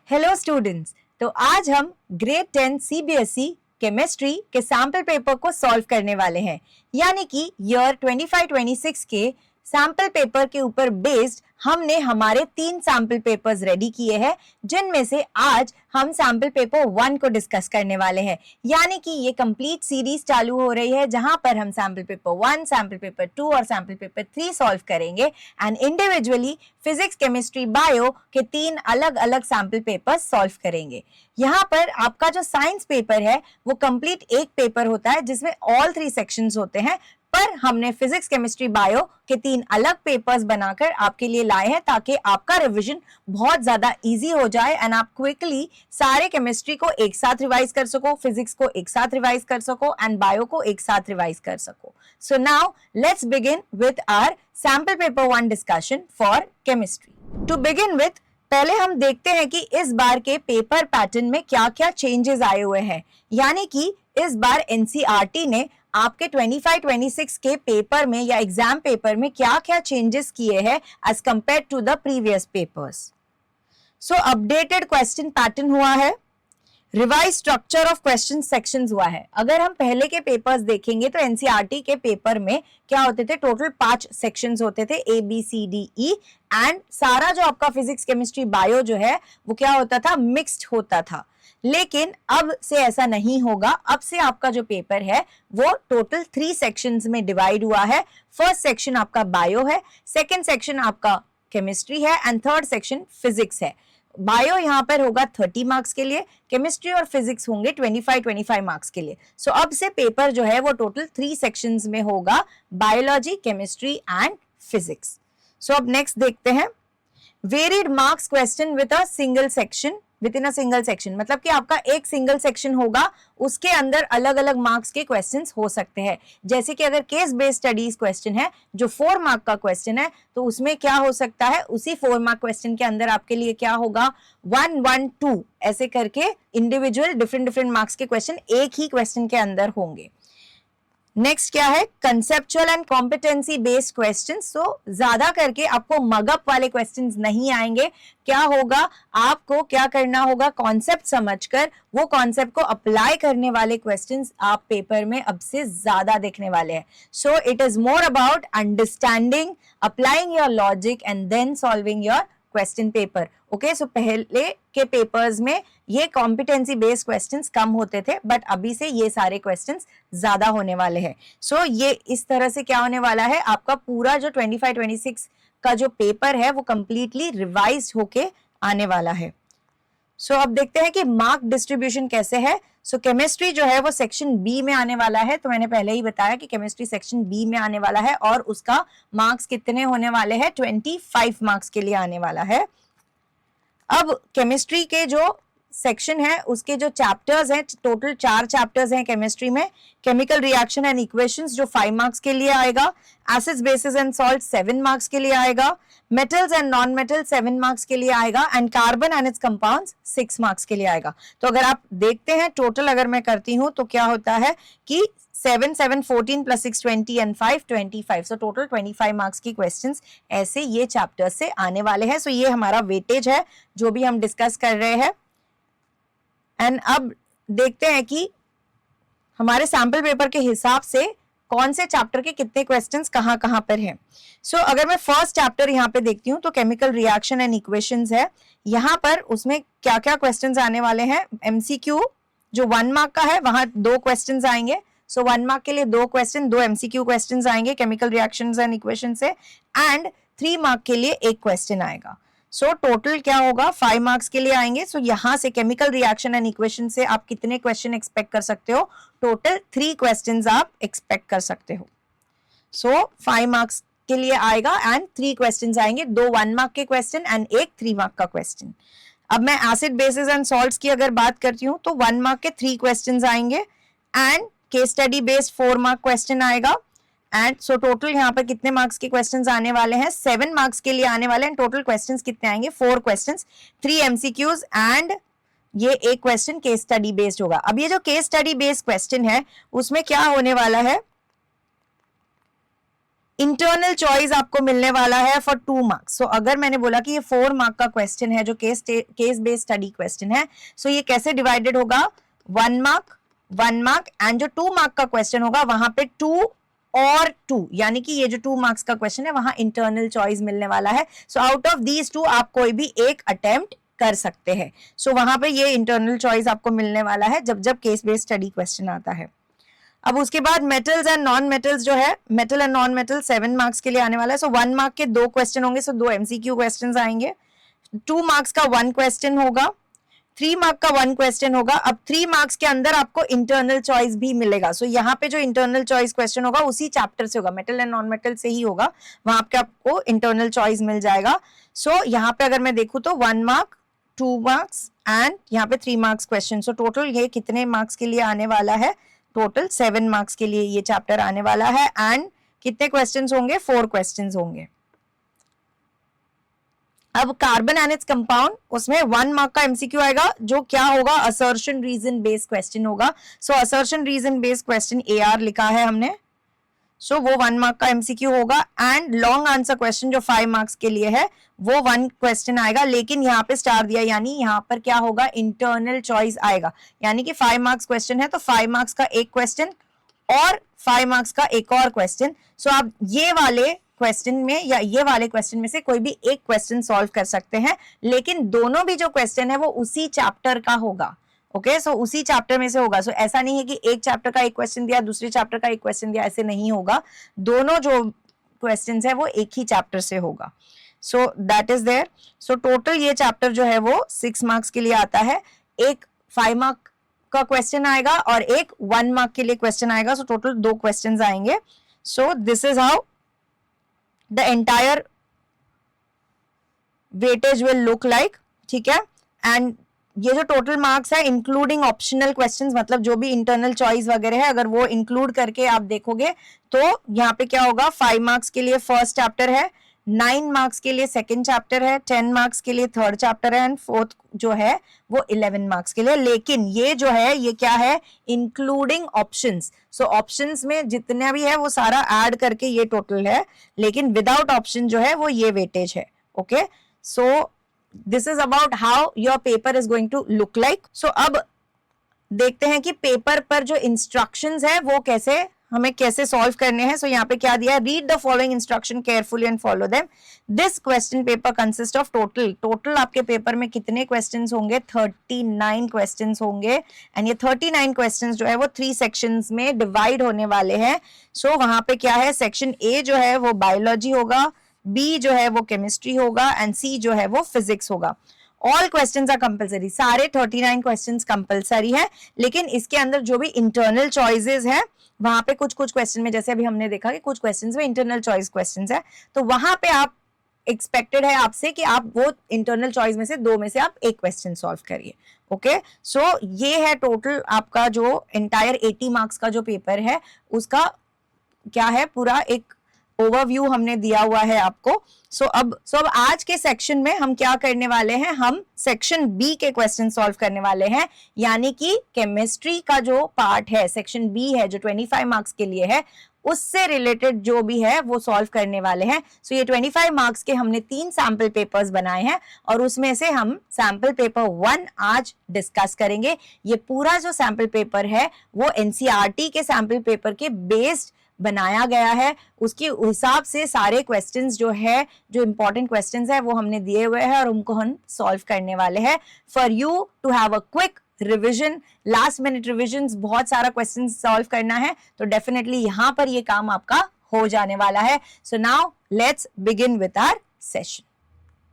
Hello students, तो आज हम ग्रेड 10 सीबीएसई केमिस्ट्री के सैम्पल पेपर को सॉल्व करने वाले हैं। यानी कि ईयर 25-26 के सैम्पल पेपर के ऊपर बेस्ड हमने हमारे 3 सैम्पल पेपर्स रेडी किए हैं, जिनमें से आज हम सैम्पल पेपर 1 को डिस्कस करने वाले हैं। यानी कि ये कंप्लीट सीरीज चालू हो रही है जहां पर हम सैम्पल पेपर 1, सैम्पल पेपर 2 और सैम्पल पेपर 3 सॉल्व करेंगे and individually physics, chemistry, bio के 3 अलग अलग सैम्पल पेपर सॉल्व करेंगे। यहाँ पर आपका जो साइंस पेपर है वो कंप्लीट एक पेपर होता है जिसमें ऑल 3 सेक्शंस होते हैं, पर हमने फिजिक्स, केमिस्ट्री, बायो के 3 अलग पेपर्स बनाकर आपके लिए लाए हैं ताकि आपका रिवीजन बहुत ज्यादा इजी हो जाए एंड आप क्विकली सारे केमिस्ट्री को एक साथ रिवाइज कर सको, फिजिक्स को एक साथ रिवाइज कर सको एंड बायो को एक साथ रिवाइज कर सको। So now let's begin with our sample paper 1 discussion for chemistry. To begin with, पहले हम देखते हैं कि इस बार के पेपर पैटर्न में क्या क्या चेंजेस आए हुए हैं। यानी कि इस बार एनसीईआरटी ने आपके 25-26 के पेपर में या एग्जाम पेपर में क्या क्या चेंजेस किए हैं as compared to the previous papers. So updated question pattern हुआ है, revise structure of question sections हुआ है। अगर हम पहले के पेपर्स देखेंगे तो एनसीईआरटी के पेपर में क्या होते थे, टोटल 5 सेक्शंस होते थे, A B C D E, and सारा जो आपका फिजिक्स, केमिस्ट्री, बायो जो है वो क्या होता था, मिक्स्ड होता था। लेकिन अब से ऐसा नहीं होगा। अब से आपका जो पेपर है वो टोटल 3 सेक्शंस में डिवाइड हुआ है। फर्स्ट सेक्शन आपका बायो है, सेकंड सेक्शन आपका केमिस्ट्री है एंड थर्ड सेक्शन फिजिक्स है। बायो यहाँ पर होगा 30 मार्क्स के लिए, केमिस्ट्री और फिजिक्स होंगे 25-25 मार्क्स के लिए। सो अब से पेपर जो है वो टोटल 3 सेक्शंस में होगा, बायोलॉजी, केमिस्ट्री एंड फिजिक्स। सो अब नेक्स्ट देखते हैं, varied marks question with a single section, with in a single section, मतलब कि आपका एक सिंगल सेक्शन होगा, उसके अंदर अलग अलग मार्क्स के क्वेश्चंस हो सकते हैं। जैसे कि अगर केस बेस्ड स्टडीज क्वेश्चन है जो 4 मार्क का क्वेश्चन है, तो उसमें क्या हो सकता है, उसी 4 मार्क क्वेश्चन के अंदर आपके लिए क्या होगा, 1, 1, 2 ऐसे करके इंडिविजुअल डिफरेंट मार्क्स के क्वेश्चन एक ही क्वेश्चन के अंदर होंगे। नेक्स्ट क्या है, conceptual and competency based question. So ज्यादा करके आपको मगअप वाले क्वेश्चंस नहीं आएंगे। क्या होगा, आपको क्या करना होगा, कॉन्सेप्ट समझकर वो कॉन्सेप्ट को अप्लाई करने वाले क्वेश्चंस आप पेपर में अब से ज्यादा देखने वाले हैं। So it is more about understanding, applying your logic and then solving your question paper. Okay, so पहले के पेपर्स में ये कॉम्पिटेंसी बेस्ड क्वेश्चंस कम होते थे, बट अभी से ये सारे क्वेश्चंस ज्यादा होने वाले हैं। सो ये इस तरह से क्या होने वाला है, आपका पूरा जो 25-26 का जो पेपर है वो कंप्लीटली रिवाइज होके आने वाला है। सो अब देखते हैं कि मार्क डिस्ट्रीब्यूशन कैसे है। सो केमिस्ट्री जो है वो सेक्शन बी में आने वाला है, तो मैंने पहले ही बताया कि केमिस्ट्री सेक्शन बी में आने वाला है और उसका मार्क्स कितने होने वाले हैं, 25 मार्क्स के लिए आने वाला है। अब केमिस्ट्री के जो सेक्शन है उसके जो चैप्टर्स हैं, टोटल 4 चैप्टर्स हैं केमिस्ट्री में। केमिकल रिएक्शन एंड इक्वेशंस जो 5 मार्क्स के लिए आएगा, acids, basis and salt 7 marks के लिए आएगा, metals and non metal 7 marks के लिए आएगा and carbon and it's compounds 6 marks के लिए आएगा। तो अगर आप देखते हैं टोटल अगर मैं करती हूं तो क्या होता है कि 7, 7, 14 plus 6, 20 and 5, 25। So total 25 marks की क्वेश्चंस ऐसे ये चैप्टर से आने वाले हैं। सो ये हमारा वेटेज है जो भी हम डिस्कस कर रहे हैं। एंड अब देखते हैं कि हमारे सैम्पल पेपर के हिसाब से कौन से चैप्टर के कितने क्वेश्चंस कहां कहां पर हैं। सो अगर मैं फर्स्ट चैप्टर यहाँ पे देखती हूँ तो केमिकल रिएक्शन एंड इक्वेशंस है। यहाँ पर उसमें क्या क्या क्वेश्चंस आने वाले हैं, एमसीक्यू जो 1 मार्क का है वहां 2 क्वेश्चंस आएंगे। सो 1 मार्क के लिए 2 क्वेश्चन, 2 एमसीक्यू क्वेश्चंस आएंगे केमिकल रिएक्शंस एंड इक्वेशन से, एंड 3 मार्क के लिए 1 क्वेश्चन आएगा। सो टोटल क्या होगा, 5 मार्क्स के लिए आएंगे। सो यहाँ से केमिकल रिएक्शन एंड इक्वेशन से आप कितने क्वेश्चन एक्सपेक्ट कर सकते हो, टोटल 3 क्वेश्चंस आप एक्सपेक्ट कर सकते हो। सो 5 मार्क्स के लिए आएगा एंड 3 क्वेश्चंस आएंगे, 2 1 मार्क के क्वेश्चन एंड 1 3 मार्क का क्वेश्चन। अब मैं एसिड, बेसिस एंड सॉल्ट्स की अगर बात करती हूँ तो 1 मार्क के 3 क्वेश्चंस आएंगे and case study based 4 mark question आएगा। एंड सो टोटल यहाँ पर कितने मार्क्स के क्वेश्चंस आने वाले हैं, 7 मार्क्स के लिए आने वाले हैं। टोटल क्वेश्चंस कितने आएंगे, 4 क्वेश्चंस, 3 एमसीक्यूज एंड ये एक क्वेश्चन केस स्टडी बेस्ड होगा। अब ये जो केस स्टडी बेस्ड क्वेश्चन है उसमें क्या होने वाला है, इंटरनल चॉइस आपको मिलने वाला है फॉर 2 मार्क्स। सो अगर मैंने बोला कि ये 4 मार्क का क्वेश्चन है जो केस बेस्ड स्टडी क्वेश्चन है, सो ये कैसे डिवाइडेड होगा, 1 मार्क 1 मार्क, एंड जो 2 मार्क का क्वेश्चन होगा वहां पे 2 और 2, यानी कि ये जो 2 मार्क्स का क्वेश्चन है वहां इंटरनल चॉइस मिलने वाला है। सो आउट ऑफ दीज 2 आप कोई भी एक अटेम्प्ट कर सकते हैं। सो वहां पे ये इंटरनल चॉइस आपको मिलने वाला है जब जब केस बेस्ड स्टडी क्वेश्चन आता है। अब उसके बाद मेटल्स एंड नॉन मेटल्स जो है, metal and non metal 7 marks के लिए आने वाला है। सो 1 मार्क के 2 क्वेश्चन होंगे, सो 2 एमसीक्यू क्वेश्चंस आएंगे। 2 मार्क्स का 1 क्वेश्चन होगा, 3 मार्क का 1 क्वेश्चन होगा। अब 3 मार्क्स के अंदर आपको इंटरनल चॉइस भी मिलेगा। सो यहाँ पे जो इंटरनल चॉइस क्वेश्चन होगा उसी चैप्टर से होगा, मेटल एंड नॉन मेटल से ही होगा, वहां पे आपको इंटरनल चॉइस मिल जाएगा। सो यहाँ पे अगर मैं देखूं तो 1 मार्क, 2 मार्क्स एंड यहाँ पे 3 मार्क्स क्वेश्चन। सो टोटल ये कितने मार्क्स के लिए आने वाला है, टोटल 7 मार्क्स के लिए ये चैप्टर आने वाला है। एंड कितने क्वेश्चंस होंगे, 4 क्वेश्चंस होंगे। अब कार्बन एंड इट्स कंपाउंड, उसमें 1 मार्क का एमसीक्यू आएगा जो क्या होगा, असर्शन रीजन बेस्ड क्वेश्चन होगा। So assertion reason based question AR लिखा है हमने, सो वो 1 मार्क का एमसीक्यू होगा। एंड लॉन्ग आंसर क्वेश्चन जो 5 मार्क्स के लिए है वो 1 क्वेश्चन आएगा, लेकिन यहाँ पे स्टार दिया, यानी यहाँ पर क्या होगा, इंटरनल चॉइस आएगा। यानी कि 5 मार्क्स क्वेश्चन है तो 5 मार्क्स का एक क्वेश्चन और 5 मार्क्स का एक और क्वेश्चन। सो आप ये वाले क्वेश्चन में या ये वाले क्वेश्चन में से कोई भी एक क्वेश्चन सॉल्व कर सकते हैं, लेकिन दोनों भी जो क्वेश्चन है वो उसी चैप्टर का होगा। ओके, सो उसी चैप्टर में से होगा। सो ऐसा नहीं है कि एक चैप्टर का एक क्वेश्चन दिया, दूसरे चैप्टर का एक क्वेश्चन दिया, ऐसे नहीं होगा। दोनों जो क्वेश्चंस है वो एक ही चैप्टर से होगा। So that is there. So total ये चैप्टर जो है वो 6 मार्क्स के लिए आता है। एक 5 मार्क का क्वेश्चन आएगा और एक 1 मार्क के लिए क्वेश्चन आएगा। सो टोटल 2 क्वेश्चंस आएंगे। सो this is how the entire weightage will look like, ठीक है। एंड ये जो टोटल मार्क्स है इंक्लूडिंग ऑप्शनल क्वेश्चंस, मतलब जो भी इंटरनल चॉइस वगैरह है अगर वो इंक्लूड करके आप देखोगे तो यहाँ पे क्या होगा, 5 मार्क्स के लिए फर्स्ट चैप्टर है, 9 मार्क्स के लिए सेकंड चैप्टर है, 10 मार्क्स के लिए थर्ड चैप्टर है, एंड फोर्थ जो है वो 11 मार्क्स के लिए। लेकिन ये जो है ये क्या है, इंक्लूडिंग ऑप्शंस। सो ऑप्शंस में जितना भी है वो सारा ऐड करके ये टोटल है, लेकिन विदाउट ऑप्शन जो है वो ये वेटेज है। Okay, so this is about how your paper is going to look like. So अब देखते हैं कि पेपर पर जो इंस्ट्रक्शंस है वो कैसे हमें कैसे सॉल्व करने हैं। सो यहाँ पे क्या दिया है, read the following instruction carefully and follow them. This question paper consist of total आपके पेपर में कितने क्वेश्चंस होंगे, 39 क्वेश्चंस होंगे। एंड ये 39 क्वेश्चंस जो है वो 3 सेक्शंस में डिवाइड होने वाले हैं। सो वहां पे क्या है, सेक्शन A जो है वो बायोलॉजी होगा, B जो है वो केमिस्ट्री होगा, एंड C जो है वो फिजिक्स होगा। ऑल क्वेश्चंस आर कंपलसरी, सारे 39 क्वेश्चंस कंपलसरी है, लेकिन इसके अंदर जो भी इंटरनल चॉइसेस है वहां पे कुछ क्वेश्चन में, जैसे अभी हमने देखा कि कुछ क्वेश्चंस में इंटरनल चॉइस क्वेश्चंस है, तो वहां पे आप एक्सपेक्टेड है आपसे कि आप वो इंटरनल चॉइस में से 2 में से आप एक क्वेश्चन सॉल्व करिए। ओके, सो ये है टोटल आपका जो एंटायर 80 मार्क्स का जो पेपर है उसका क्या है, पूरा एक ओवरव्यू हमने दिया हुआ है आपको। सो अब आज के सेक्शन में हम क्या करने वाले हैं, हम सेक्शन B के क्वेश्चन सॉल्व करने वाले हैं, यानी कि केमिस्ट्री का जो पार्ट है सेक्शन B है जो 25 मार्क्स के लिए है, उससे रिलेटेड जो भी है वो सॉल्व करने वाले हैं। सो ये 25 मार्क्स के हमने 3 सैंपल पेपर्स बनाए हैं और उसमें से हम सैंपल पेपर 1 आज डिस्कस करेंगे। ये पूरा जो सैंपल पेपर है वो NCERT के सैंपल पेपर के बेस्ड बनाया गया है, उसके हिसाब से सारे क्वेश्चंस जो है, जो इंपॉर्टेंट क्वेश्चंस है वो हमने दिए हुए हैं और उनको हम सॉल्व करने वाले हैं for you to have a quick revision, last minute revisions, बहुत सारा क्वेश्चन सॉल्व करना है, तो डेफिनेटली यहाँ पर ये काम आपका हो जाने वाला है। So now let's begin with our session.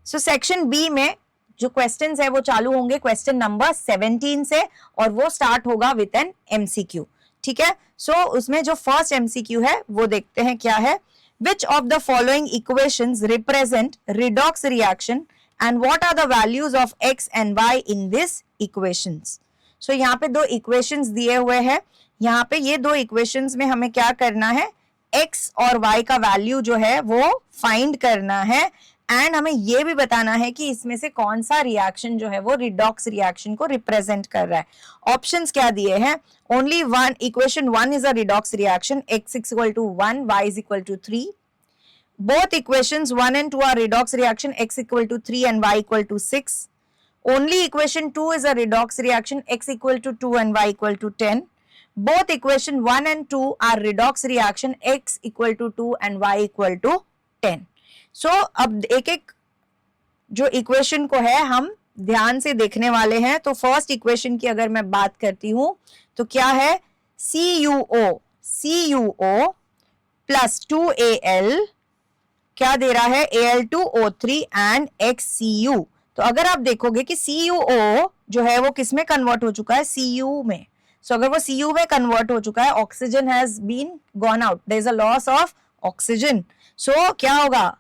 So section B में जो क्वेश्चंस है वो चालू होंगे क्वेश्चन नंबर 17 से और वो स्टार्ट होगा विथ एन MCQ, ठीक है। सो उसमें जो फर्स्ट MCQ है वो देखते हैं क्या है, which of the following equations represent redox reaction and what are the values of x and y in this equations। so यहाँ पे 2 equations दिए हुए हैं, यहाँ पे ये 2 equations में हमें क्या करना है, x और y का वैल्यू जो है वो फाइंड करना है, एंड हमें ये भी बताना है कि इसमें से कौन सा रिएक्शन जो है वो रिडॉक्स रिएक्शन को रिप्रेजेंट कर रहा है। ऑप्शंस क्या दिए हैं, only one, equation 1 is a redox reaction, x equal to 1, y is equal to 3, both equations 1 and 2 are redox reaction, x equal to 3 and y equal to 6. Only equation 2 is a redox reaction, x equal to 2 and y equal to 10. Both equation 1 and 2 are redox reaction, x equal to 2 and y equal to 10. So अब एक एक जो equation को है हम ध्यान से देखने वाले हैं. तो फर्स्ट इक्वेशन की अगर मैं बात करती हूं तो क्या है, CuO प्लस 2Al क्या दे रहा है, Al2O3 एंड XCu. तो अगर आप देखोगे कि CuO जो है वो किस में कन्वर्ट हो चुका है, Cu में. सो अगर वो Cu में कन्वर्ट हो चुका है, oxygen has been gone out, there is a loss of oxygen. So क्या होगा,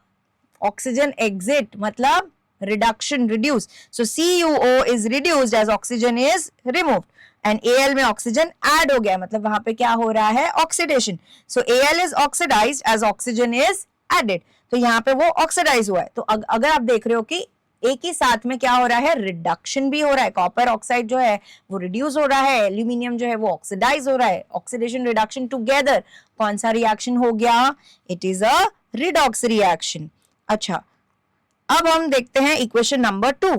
ऑक्सीजन एग्जिट मतलब reduction, reduce. So CuO is reduced as oxygen is removed and Al में ऑक्सीजन ऐड हो गया, मतलब वहां पे क्या हो रहा है, oxidation. So Al is oxidised as oxygen is added. तो यहाँ पे वो ऑक्सीडाइज हुआ है. तो अगर आप देख रहे हो कि एक ही साथ में क्या हो रहा है, रिडक्शन भी हो रहा है, कॉपर ऑक्साइड जो है वो रिड्यूस हो रहा है, एल्यूमिनियम जो है वो ऑक्सीडाइज हो रहा है, ऑक्सीडेशन रिडक्शन टुगेदर. कौन सा रिएक्शन हो गया, it is a redox reaction. अच्छा, अब हम देखते हैं इक्वेशन नंबर 2.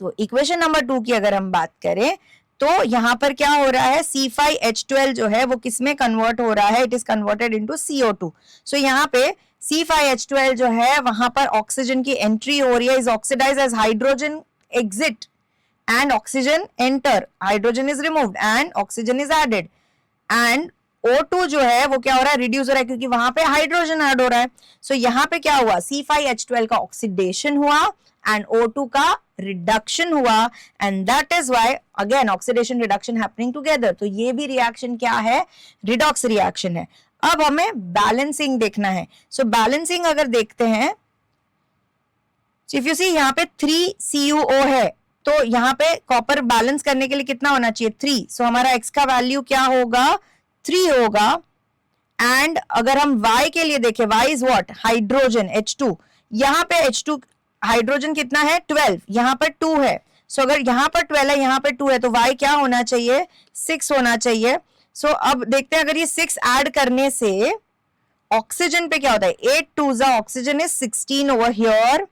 तो इक्वेशन नंबर 2 की अगर हम बात करें तो यहां पर क्या हो रहा है, C5H12 जो है वो किसमें कन्वर्ट हो रहा है, it is converted into CO2. सो यहाँ पे C5H12 जो है वहां पर ऑक्सीजन की एंट्री हो रही है, is oxidise as hydrogen exit and oxygen enter, hydrogen is removed and oxygen is added and O2 जो है वो क्या हो रहा है, रिड्यूस हो रहा है क्योंकि वहां पे हाइड्रोजन ऐड हो रहा है. सो यहाँ पे क्या हुआ, C5H12 का ऑक्सीडेशन हुआ एंड O2 का रिडक्शन हुआ and that is why again oxidation reduction happening together. तो ये भी रिएक्शन क्या है, रिडॉक्स रिएक्शन है. अब हमें बैलेंसिंग देखना है. सो बैलेंसिंग अगर देखते हैं, इफ यू सी यहाँ पे 3CuO है तो यहाँ पे कॉपर बैलेंस करने के लिए कितना होना चाहिए, 3. सो हमारा x का वैल्यू क्या होगा, 3 होगा. एंड अगर हम y के लिए देखें, y is what, hydrogen H2. यहाँ पे H2 हाइड्रोजन कितना है, 12, यहाँ पर 2 है. सो अगर यहाँ पर 12 है, यहाँ पर 2 है, तो y क्या होना चाहिए, 6 होना चाहिए. सो अब देखते हैं अगर ये 6 ऐड करने से ऑक्सीजन पे क्या होता है, 8 2 ऑक्सीजन इज 16 ओवर हियर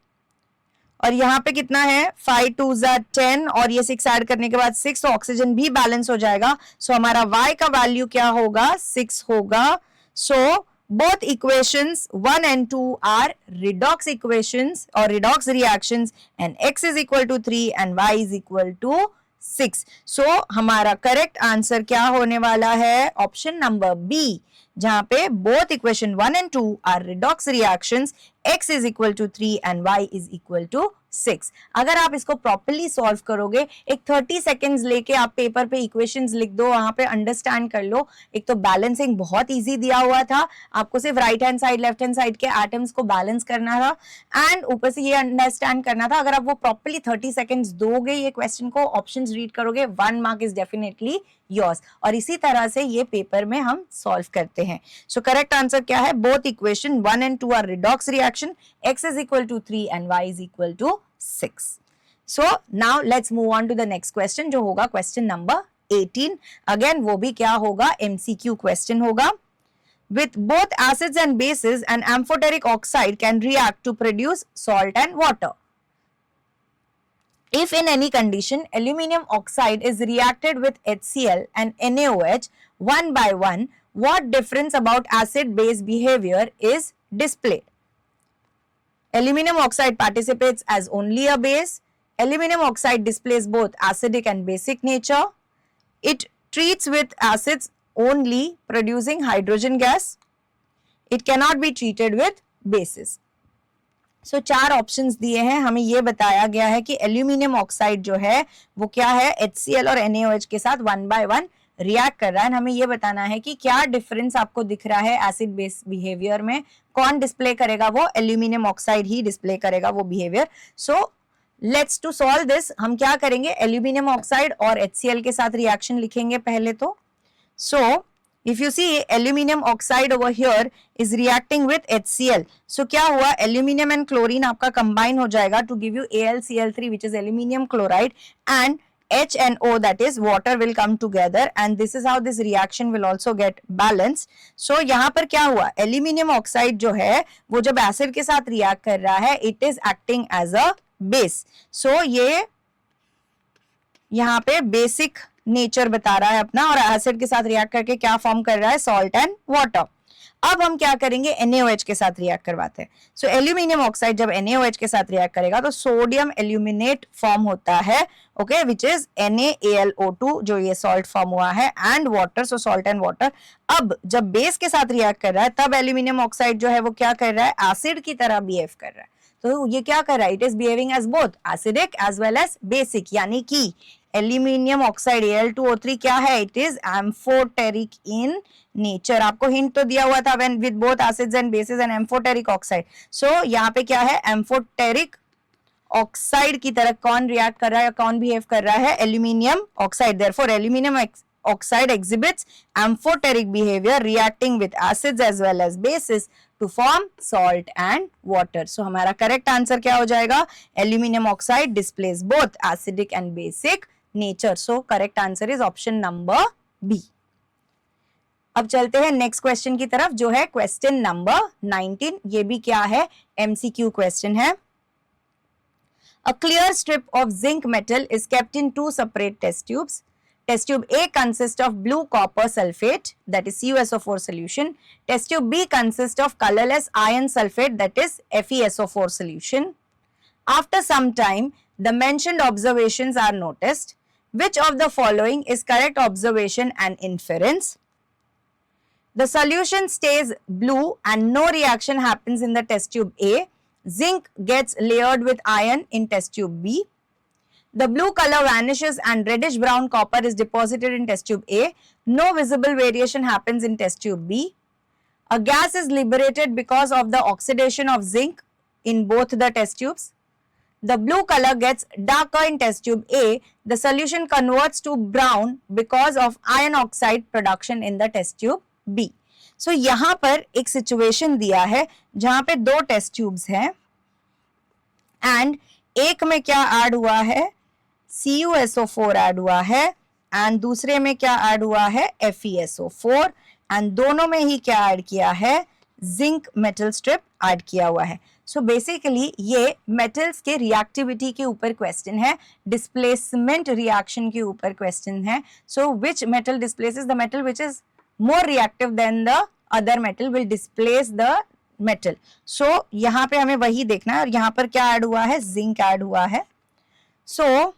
और यहाँ पे कितना है, 5 2 10 और ये 6 ऐड करने के बाद 6, तो ऑक्सीजन भी बैलेंस हो जाएगा. सो हमारा y का वैल्यू क्या होगा, 6 होगा. सो both equations 1 and 2 are redox equations or redox reactions and x is equal to 3 and y is equal to 6. So हमारा करेक्ट आंसर क्या होने वाला है, ऑप्शन नंबर बी, जहां पे both equation 1 and 2 are redox reactions, x is equal to 3 and y is equal to 6. अगर आप इसको प्रॉपर्ली सॉल्व करोगे, एक 30 सेकेंड्स लेके आप पेपर पे इक्वेशंस लिख दो, वहां पे अंडरस्टैंड कर लो. एक तो बैलेंसिंग बहुत इजी दिया हुआ था, आपको सिर्फ right hand side left hand side के एटम्स को बैलेंस करना था एंड ऊपर से ये अंडरस्टैंड करना था. अगर आप वो प्रॉपर्ली 30 सेकेंड्स दोगे ये क्वेश्चन को, ऑप्शंस रीड करोगे, 1 मार्क इज डेफिनेटली योर्स. और इसी तरह से ये पेपर में हम सॉल्व करते हैं. सो करेक्ट आंसर क्या है, both equation 1 and 2 are redox reaction, x is equal to 3 and y is equal to 6. So now let's move on to the next question जो होगा question number 18. Again वो भी क्या होगा, MCQ question होगा. With both acids and bases, an amphoteric oxide can react to produce salt and water. If in any condition aluminium oxide is reacted with HCl and NaOH one by one, what difference about acid base behavior is displayed? Aluminum oxide participates as only a base. Aluminum oxide displays both acidic and basic nature. It treats with acids only, producing hydrogen gas. It cannot be treated with bases. So 4 options दिए हैं. हमें ये बताया गया है कि aluminium oxide जो है वो क्या है, HCl और NaOH के साथ 1 by 1 रिएक्ट कर रहा है. हमें ये बताना है कि क्या डिफरेंस आपको दिख रहा है एसिड बेस बिहेवियर में. कौन डिस्प्ले करेगा, वो एल्यूमिनियम ऑक्साइड ही डिस्प्ले करेगा वो behaviour. So let's to solve this. हम क्या करेंगे, एल्यूमिनियम ऑक्साइड और HCl के साथ रिएक्शन लिखेंगे पहले तो. सो if you see aluminum oxide over here is reacting with HCl, so क्या हुआ, aluminum and chlorine आपका combine हो जाएगा to give you AlCl3 which is aluminium chloride and H and O, that is water, will come together and this is how this reaction will also get balanced. So यहाँ पर क्या हुआ, aluminium oxide जो है वो जब acid के साथ रिएक्ट कर रहा है, it is acting as a base. So ये यहाँ पे बेसिक नेचर बता रहा है अपना, और एसिड के साथ रिएक्ट करके क्या फॉर्म कर रहा है, सॉल्ट एंड वाटर. अब हम क्या करेंगे, NaOH के साथ रिएक्ट करवाते हैं. सो एल्यूमिनियम ऑक्साइड जब NaOH के साथ रिएक्ट करेगा तो सोडियम एल्यूमिनेट फॉर्म होता है, ओके, विच इज NaAlO2, जो ये सॉल्ट फॉर्म हुआ है, and water, so salt and water. अब जब बेस के साथ रिएक्ट कर रहा है तब एल्यूमिनियम ऑक्साइड जो है वो क्या कर रहा है, एसिड की तरह बिहेव कर रहा है. तो ये क्या कर रहा है, it is behaving as both acidic as well as basic, यानी कि एल्यूमिनियम ऑक्साइड Al2O3 क्या है, it is amphoteric in nature. आपको हिंट तो दिया हुआ था when with both acids and bases and amphoteric oxide. So यहाँ पे क्या है, एम्फोटेरिक ऑक्साइड की तरह कौन रिएक्ट कर रहा है, कौन बिहेव कर रहा है, aluminium oxide. Therefore aluminium oxide exhibits amphoteric behavior reacting with acids as well as bases to form salt and water. So हमारा करेक्ट आंसर क्या हो जाएगा, aluminium oxide displays both acidic and basic nature. So correct answer is option number B. अब चलते हैं next question की तरफ, जो है क्वेश्चन नंबर 19. ये भी क्या है, MCQ क्वेश्चन है. A clear strip of zinc metal is kept in two separate test tubes. Test tube A consists of blue copper sulfate, that is CuSO4 solution. Test tube B consists of colorless iron sulfate, that is FeSO4 solution. After some time, the mentioned observations are noticed. Which of the following is correct observation and inference? The solution stays blue and no reaction happens in the test tube A. Zinc gets layered with iron in test tube B. The blue color vanishes and reddish brown copper is deposited in test tube A. No visible variation happens in test tube B. A gas is liberated because of the oxidation of zinc in both the test tubes. The blue color gets darker in test tube A. The solution converts to brown because of iron oxide production in the test tube B. So यहाँ पर एक situation दिया है जहाँ पे दो test tubes हैं and एक में क्या ऐड हुआ है, CuSO4 ऐड हुआ है एंड दूसरे में क्या ऐड हुआ है, FeSO4, एंड दोनों में ही क्या ऐड किया है, जिंक मेटल स्ट्रिप ऐड किया हुआ है. सो बेसिकली ये मेटल्स के रिएक्टिविटी के ऊपर क्वेश्चन है, डिस्प्लेसमेंट रिएक्शन के ऊपर क्वेश्चन है. So which metal displaces the metal which is more reactive than the other metal will displace the metal. So यहाँ पे हमें वही देखना है और यहाँ पर क्या ऐड हुआ है, जिंक ऐड हुआ है. So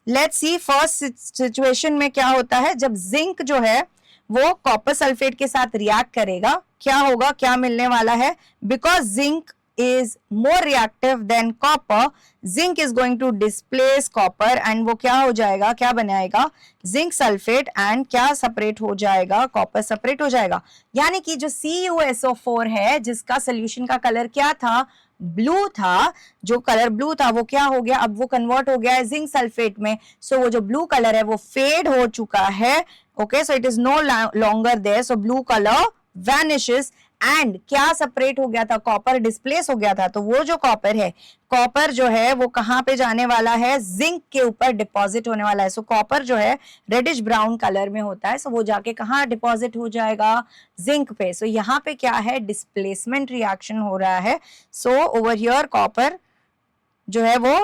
let's see first situation में क्या होता है, जब जिंक जो है वो कॉपर सल्फेट के साथ रिएक्ट करेगा, क्या होगा, क्या मिलने वाला है, because zinc is more reactive than copper, zinc is going to displace copper and वो क्या हो जाएगा, क्या बनाएगा, zinc sulfate, and क्या सेपरेट हो जाएगा, कॉपर सेपरेट हो जाएगा. यानी कि जो CuSO4 है जिसका सोल्यूशन का कलर क्या था, ब्लू था, जो कलर ब्लू था वो क्या हो गया, अब वो कन्वर्ट हो गया है जिंक सल्फेट में. सो वो जो ब्लू कलर है वो फेड हो चुका है. Okay, so it is no longer there, so blue colour vanishes and क्या सेपरेट हो गया था, कॉपर डिस्प्लेस हो गया था. तो वो जो कॉपर है, कॉपर जो है वो कहाँ पे जाने वाला है, जिंक के ऊपर डिपॉजिट होने वाला है. सो कॉपर जो है रेडिश ब्राउन कलर में होता है, सो वो जाके कहाँ डिपॉजिट हो जाएगा, जिंक पे. सो यहाँ पे क्या है, डिस्प्लेसमेंट रिएक्शन हो रहा है. सो ओवर हियर कॉपर जो है वो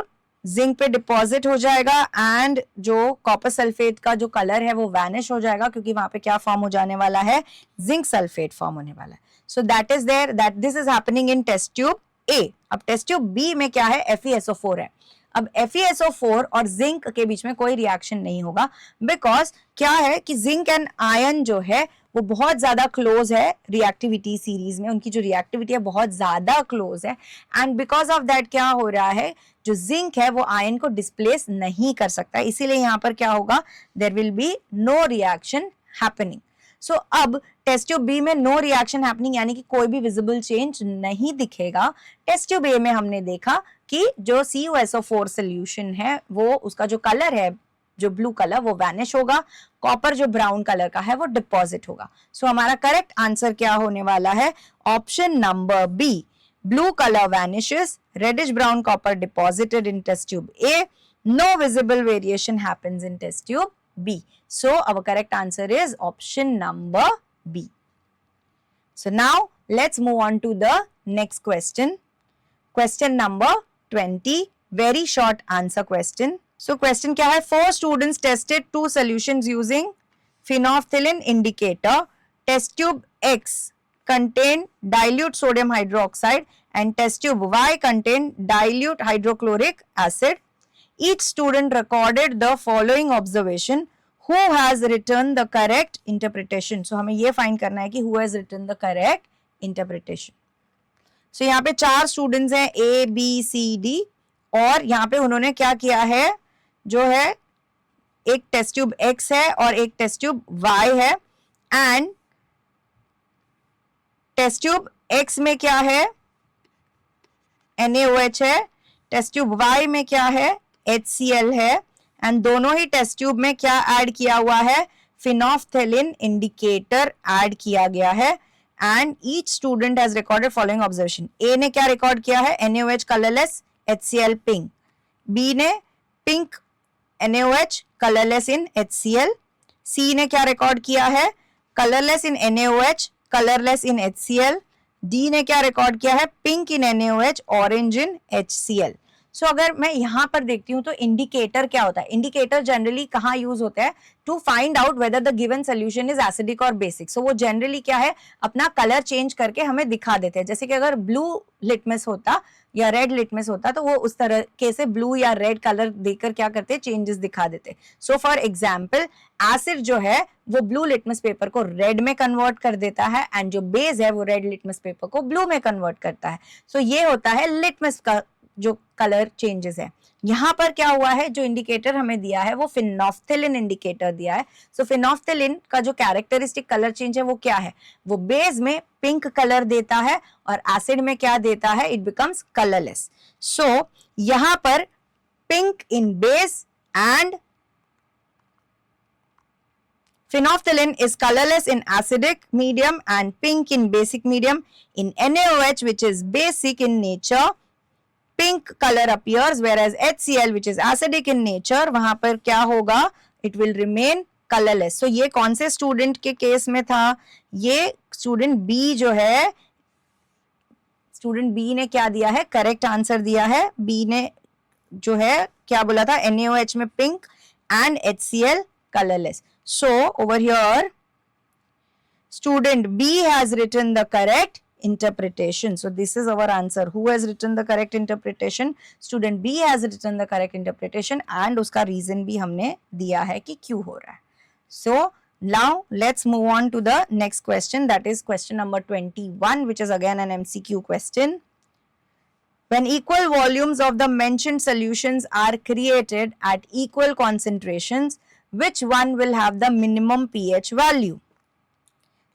जिंक पे डिपॉजिट हो जाएगा एंड जो कॉपर सल्फेट का जो कलर है वो वैनिश हो जाएगा, क्योंकि वहां पे क्या फॉर्म हो जाने वाला है, जिंक सल्फेट फॉर्म होने वाला है. So that is there, that this is happening in test tube A. अब टेस्ट ट्यूब बी में क्या है, FeSO4 है. अब FeSO4 और जिंक के बीच में कोई रिएक्शन नहीं होगा, बिकॉज क्या है कि जिंक एंड आयन जो है वो बहुत ज्यादा क्लोज है रिएक्टिविटी सीरीज में, उनकी जो रिएक्टिविटी है बहुत ज्यादा क्लोज है एंड बिकॉज ऑफ दैट क्या हो रहा है, जो जिंक है वो आयन को डिस्प्लेस नहीं कर सकता, इसीलिए यहाँ पर क्या होगा, there will be no reaction happening. So अब टेस्ट ट्यूब बी में नो रिएक्शन हैपनिंग यानी कि कोई भी विजिबल चेंज नहीं दिखेगा. टेस्ट ट्यूब ए में हमने देखा कि जो CuSO4 सोल्यूशन है वो उसका जो कलर है, जो ब्लू कलर, वो वैनिश होगा, कॉपर जो ब्राउन कलर का है वो डिपॉजिट होगा. सो हमारा करेक्ट आंसर क्या होने वाला है, option number B, blue color vanishes, reddish brown copper deposited in test tube A, No visible variation happens in test tube B. So our correct answer is option number B. So now let's move on to the next question. Question number 20, very short answer question. So question क्या है? 4 students tested 2 solutions using phenolphthalein indicator. Test tube X contained dilute sodium hydroxide and test tube Y contained dilute hydrochloric acid. Each student recorded the following observation. Who has written the correct interpretation? So हमें ये find करना है कि who has written the correct interpretation. So यहाँ पे 4 students हैं A, B, C, D और यहाँ पे उन्होंने क्या किया है, जो है एक टेस्ट ट्यूब X है और एक टेस्ट ट्यूब Y है एंड टेस्ट ट्यूब X में क्या है, NaOH है, टेस्ट ट्यूब Y में क्या है, HCl है एंड दोनों ही टेस्ट ट्यूब में क्या ऐड किया हुआ है, phenolphthalein इंडिकेटर ऐड किया गया है and each student has recorded following observation. A ने क्या रिकॉर्ड किया है, NaOH colourless, HCl pink. B ने pink NaOH colourless in HCl. C ने क्या रिकॉर्ड किया है, colourless in NaOH colourless in HCl. D ने क्या रिकॉर्ड किया है, pink in NaOH orange in HCl. So अगर मैं यहाँ पर देखती हूँ तो इंडिकेटर क्या होता है, इंडिकेटर जनरली कहाँ यूज होता है, to find out whether the given solution is acidic और बेसिक. सो वो जनरली क्या है, अपना कलर चेंज करके हमें दिखा देते हैं. जैसे कि अगर ब्लू लिटमस होता या रेड लिटमस होता तो वो उस तरह से ब्लू या रेड कलर देकर क्या करते, चेंजेस दिखा देते. सो फॉर एग्जाम्पल एसिड जो है वो ब्लू लिटमस पेपर को रेड में कन्वर्ट कर देता है एंड जो बेस है वो रेड लिटमस पेपर को ब्लू में कन्वर्ट करता है. सो ये होता है लिटमस का जो कलर चेंजेस है. यहाँ पर क्या हुआ है, जो इंडिकेटर हमें दिया है वो phenolphthalein इंडिकेटर दिया है. सो phenolphthalein का जो कैरेक्टरिस्टिक कलर चेंज है वो क्या है, वो बेस में पिंक कलर देता है और एसिड में क्या देता है, इट बिकम्स कलरलेस. सो यहाँ पर pink in base and phenolphthalein is colorless in acidic medium and pink in basic medium. In NaOH which is basic in nature, pink color appears, whereas HCl which is acidic in nature, वहां पर क्या होगा, it will remain colorless. So ये कौन से student के case में था, ये स्टूडेंट B जो है, स्टूडेंट B ने क्या दिया है, करेक्ट आंसर दिया है. B ने जो है क्या बोला था, NaOH में pink and HCl colorless. So over here student B has written the correct interpretation. So this is our answer. Who has written the correct interpretation? Student B has written the correct interpretation and उसका reason भी हमने दिया है कि क्यों हो रहा है. So now let's move on to the next question, that is question number 21, which is again an MCQ question. When equal volumes of the mentioned solutions are created at equal concentrations, which one will have the minimum pH value?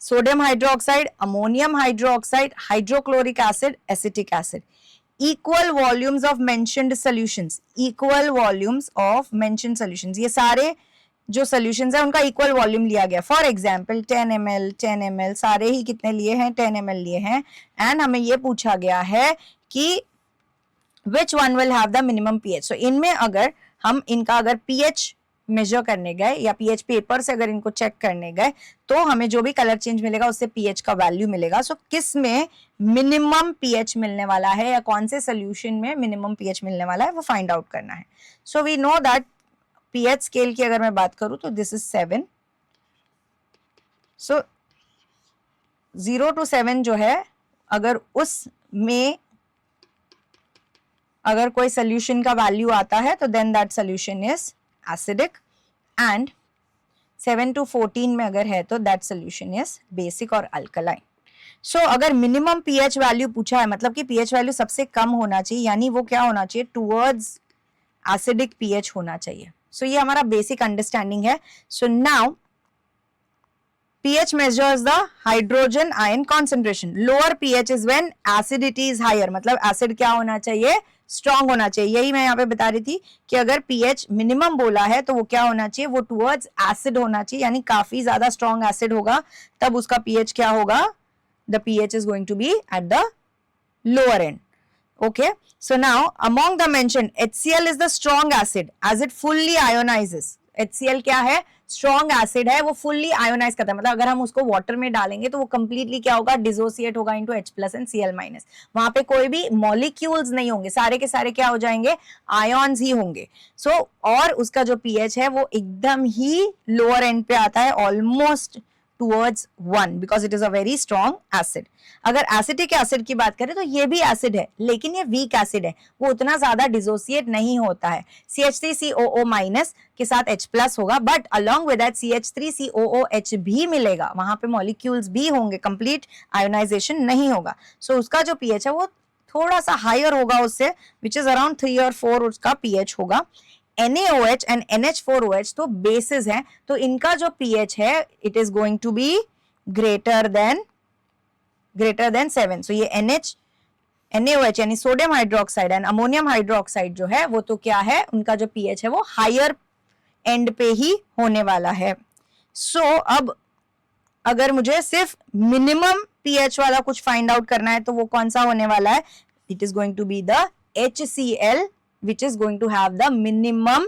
Sodium hydroxide, ammonium hydroxide, hydrochloric acid, acetic acid. Equal volumes of mentioned solutions. Equal volumes of mentioned solutions. ये सारे जो solutions हैं उनका equal volume लिया गया. For example 10 ml, 10 ml सारे ही कितने लिए हैं, 10 ml लिए हैं. And हमें ये पूछा गया है कि which one will have the minimum pH. So इनमें अगर हम इनका अगर pH मेजर करने गए या पीएच पेपर से अगर इनको चेक करने गए तो हमें जो भी कलर चेंज मिलेगा उससे पीएच का वैल्यू मिलेगा. सो किस में मिनिमम पीएच मिलने वाला है या कौन से सोल्यूशन में मिनिमम पीएच मिलने वाला है वो फाइंड आउट करना है. So we know that pH scale की अगर मैं बात करूं तो दिस इज 7. सो 0 to 7 जो है अगर उसमें अगर कोई सोल्यूशन का वैल्यू आता है तो then that solution is acidic and 7 to 14 में अगर है तो that solution is basic और alkaline. So अगर minimum pH value पूछा है मतलब कि pH value सबसे कम होना चाहिए, यानी वो क्या होना चाहिए, towards acidic pH होना चाहिए. So ये हमारा basic understanding है. So now pH measures the hydrogen ion concentration. Lower pH is when acidity is higher. मतलब acid क्या होना चाहिए, स्ट्रॉन्ग होना चाहिए. यही मैं यहाँ पे बता रही थी कि अगर पीएच मिनिमम बोला है तो वो क्या होना चाहिए, वो टुवर्ड्स एसिड होना चाहिए, यानी काफी ज्यादा स्ट्रॉन्ग एसिड होगा तब उसका पीएच क्या होगा, the pH is going to be at the lower end. Okay, so now among the mentioned, HCl is the strong acid as it fully ionizes. HCl क्या है? स्ट्रॉन्ग एसिड है, वो fully ionise करता है, मतलब अगर हम उसको वाटर में डालेंगे तो वो कंप्लीटली क्या होगा? डिसोसिएट होगा इनटू H+ एंड Cl-। वहां पे कोई भी मॉलिक्यूल्स नहीं होंगे, सारे के सारे क्या हो जाएंगे? आयॉन्स ही होंगे। सो और उसका जो pH है वो एकदम ही लोअर एंड पे आता है, almost towards 1 because it is a very strong acid. अगर एसिटिक एसिड की बात करें तो ये भी एसिड है, लेकिन ये वीक एसिड है, वो उतना ज्यादा डिसोसिएट नहीं होता है। CH3COO- के साथ H+ होगा, but along with that CH3COOH भी मिलेगा, वहां पे मॉलिक्यूल्स भी होंगे, कंप्लीट आयोनाइजेशन नहीं होगा। सो उसका जो pH है वो थोड़ा सा हायर होगा उससे, विच इज अराउंड 3 और 4 उसका pH होगा। NaOH एंड NH4OH तो बेसिस हैं, तो इनका जो pH है it is going to be greater than 7। So ये NaOH यानी sodium hydroxide and ammonium hydroxide जो है वो तो क्या है? उनका जो pH है वो हायर एंड पे ही होने वाला है। सो अब अगर मुझे सिर्फ मिनिमम pH वाला कुछ फाइंड आउट करना है तो वो कौन सा होने वाला है? It is going to be the HCl which is going to have the minimum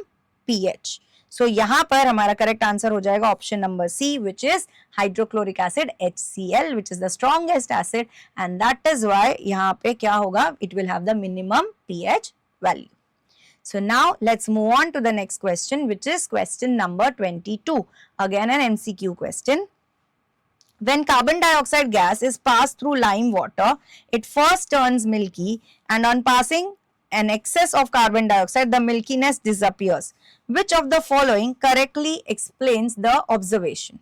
pH. So यहाँ पर हमारा करेक्ट आंसर हो जाएगा option number C, which is hydrochloric acid HCl, which is the strongest acid, and that is why यहाँ पे क्या होगा? It will have the minimum pH value. So now let's move on to the next question, which is question number 22. Again an MCQ question. When carbon dioxide gas is passed through lime water, it first turns milky, and on passing an excess of carbon dioxide, the milkiness disappears. Which of the following correctly explains the observation?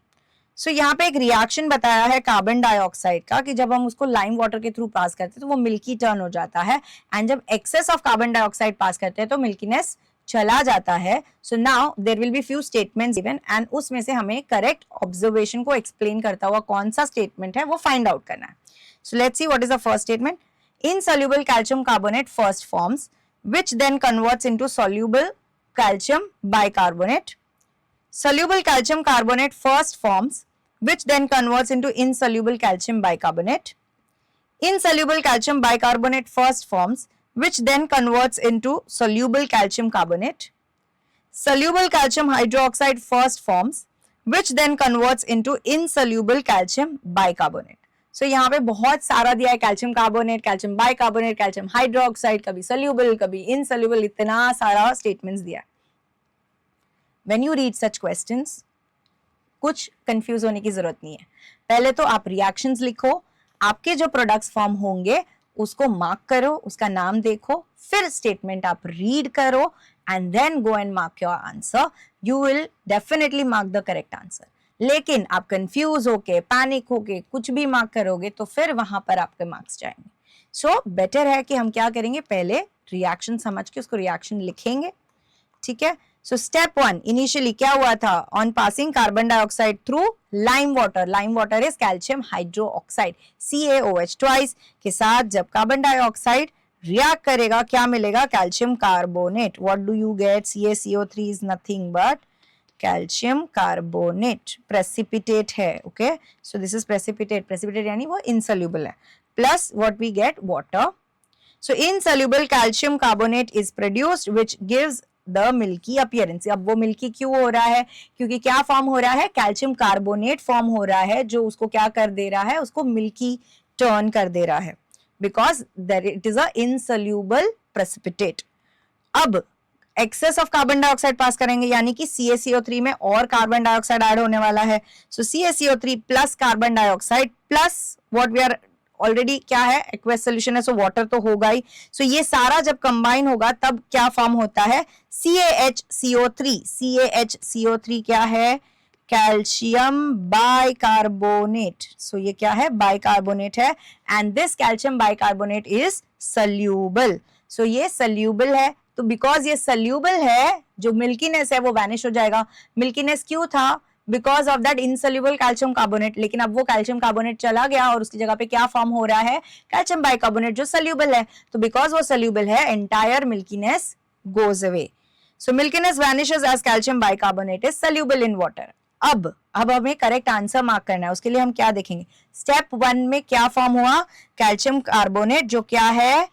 So यहाँ पे एक reaction बताया है carbon dioxide का कि जब हम उसको लाइम वाटर के थ्रू पास करते हैं तो वो मिल्की टर्न हो जाता है, एंड जब excess of carbon dioxide pass करते हैं तो मिल्कीनेस चला जाता है। So now there will be few statements given, and उसमें से हमें करेक्ट ऑब्जर्वेशन को एक्सप्लेन करता हुआ कौन सा स्टेटमेंट है वो फाइंड आउट करना है। सो let's see what is the first statement. Insoluble calcium carbonate first forms, which then converts into soluble calcium bicarbonate. Soluble calcium carbonate first forms, which then converts into insoluble calcium bicarbonate. Insoluble calcium bicarbonate first forms, which then converts into soluble calcium carbonate. Soluble calcium hydroxide first forms, which then converts into insoluble calcium bicarbonate. सो यहाँ पे बहुत सारा दिया है, calcium carbonate, calcium bicarbonate, calcium hydroxide, कभी soluble कभी insoluble, इतना सारा स्टेटमेंट्स दिया है। When you read such questions कुछ कंफ्यूज होने की जरूरत नहीं है। पहले तो आप रिएक्शंस लिखो, आपके जो प्रोडक्ट्स फॉर्म होंगे उसको मार्क करो, उसका नाम देखो, फिर स्टेटमेंट आप रीड करो, and then go and mark your answer. You will definitely mark the correct answer. लेकिन आप कंफ्यूज होके, पैनिक होके कुछ भी मार्क करोगे तो फिर वहां पर आपके मार्क्स जाएंगे। सो बेटर है कि हम क्या करेंगे, पहले रिएक्शन समझ के उसको रिएक्शन लिखेंगे, ठीक है। सो स्टेप 1 इनिशियली क्या हुआ था? On passing carbon dioxide through lime water is calcium hydroxide CaOH twice के साथ जब कार्बन डाइऑक्साइड रिएक्ट करेगा क्या मिलेगा? Calcium carbonate. What do you get? CaCO3 is nothing but calcium carbonate, precipitate है, okay. So this is precipitate यानी वो insoluble है, plus what we get? Water. So insoluble calcium carbonate is produced which gives the milky appearance. अब वो milky क्यों हो रहा है? क्योंकि क्या फॉर्म हो रहा है? कैल्शियम कार्बोनेट फॉर्म हो रहा है, जो उसको क्या कर दे रहा है? उसको मिल्की टर्न कर दे रहा है, because it is a insoluble precipitate. अब एक्सेस ऑफ कार्बन डाइऑक्साइड पास करेंगे, यानी कि CaCO3 में और कार्बन डाइऑक्साइड ऐड होने वाला है। So CaCO3 plus carbon dioxide plus what we are already क्या है? एक्वेस सोल्यूशन है, सो वाटर तो होगा ही। सो ये सारा जब कंबाइन होगा तब क्या फॉर्म होता है? CaHCO3। CaHCO3 क्या है? Calcium bicarbonate. सो ये क्या है? बाइकार्बोनेट है, and this calcium bicarbonate is soluble. So ये सोल्यूबल है, तो बिकॉज ये सोल्यूबल है, जो मिल्कीनेस है वो वैनिश हो जाएगा। मिल्कीनेस क्यों था? Because of that insoluble calcium carbonate. लेकिन अब वो कैल्शियम कार्बोनेट चला गया और उसकी जगह पे क्या फॉर्म हो रहा है? कैल्शियम बाइकार्बोनेट, जो सोल्यूबल है। तो बिकॉज वो सोल्यूबल है, entire milkiness goes away. So milkiness vanishes as calcium bicarbonate is soluble in water. अब हमें करेक्ट आंसर मार्क करना है, उसके लिए हम क्या देखेंगे? स्टेप 1 में क्या फॉर्म हुआ? कैल्शियम कार्बोनेट, जो क्या है?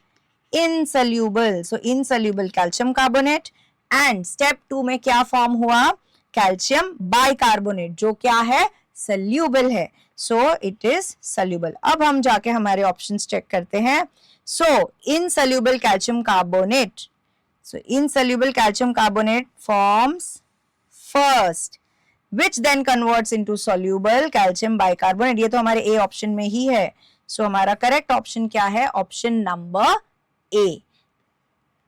insoluble, so insoluble calcium carbonate. And step 2 में क्या फॉर्म हुआ, कैल्शियम बाइकार्बोनेट, जो क्या है, सल्यूबल है, सो इट इज सल्यूबल. अब हम जाके हमारे ऑप्शंस चेक करते हैं. So insoluble calcium carbonate, so insoluble calcium carbonate forms first, which then converts into soluble calcium bicarbonate. ये तो हमारे ए ऑप्शन में ही है. सो हमारा करेक्ट ऑप्शन क्या है, option number A.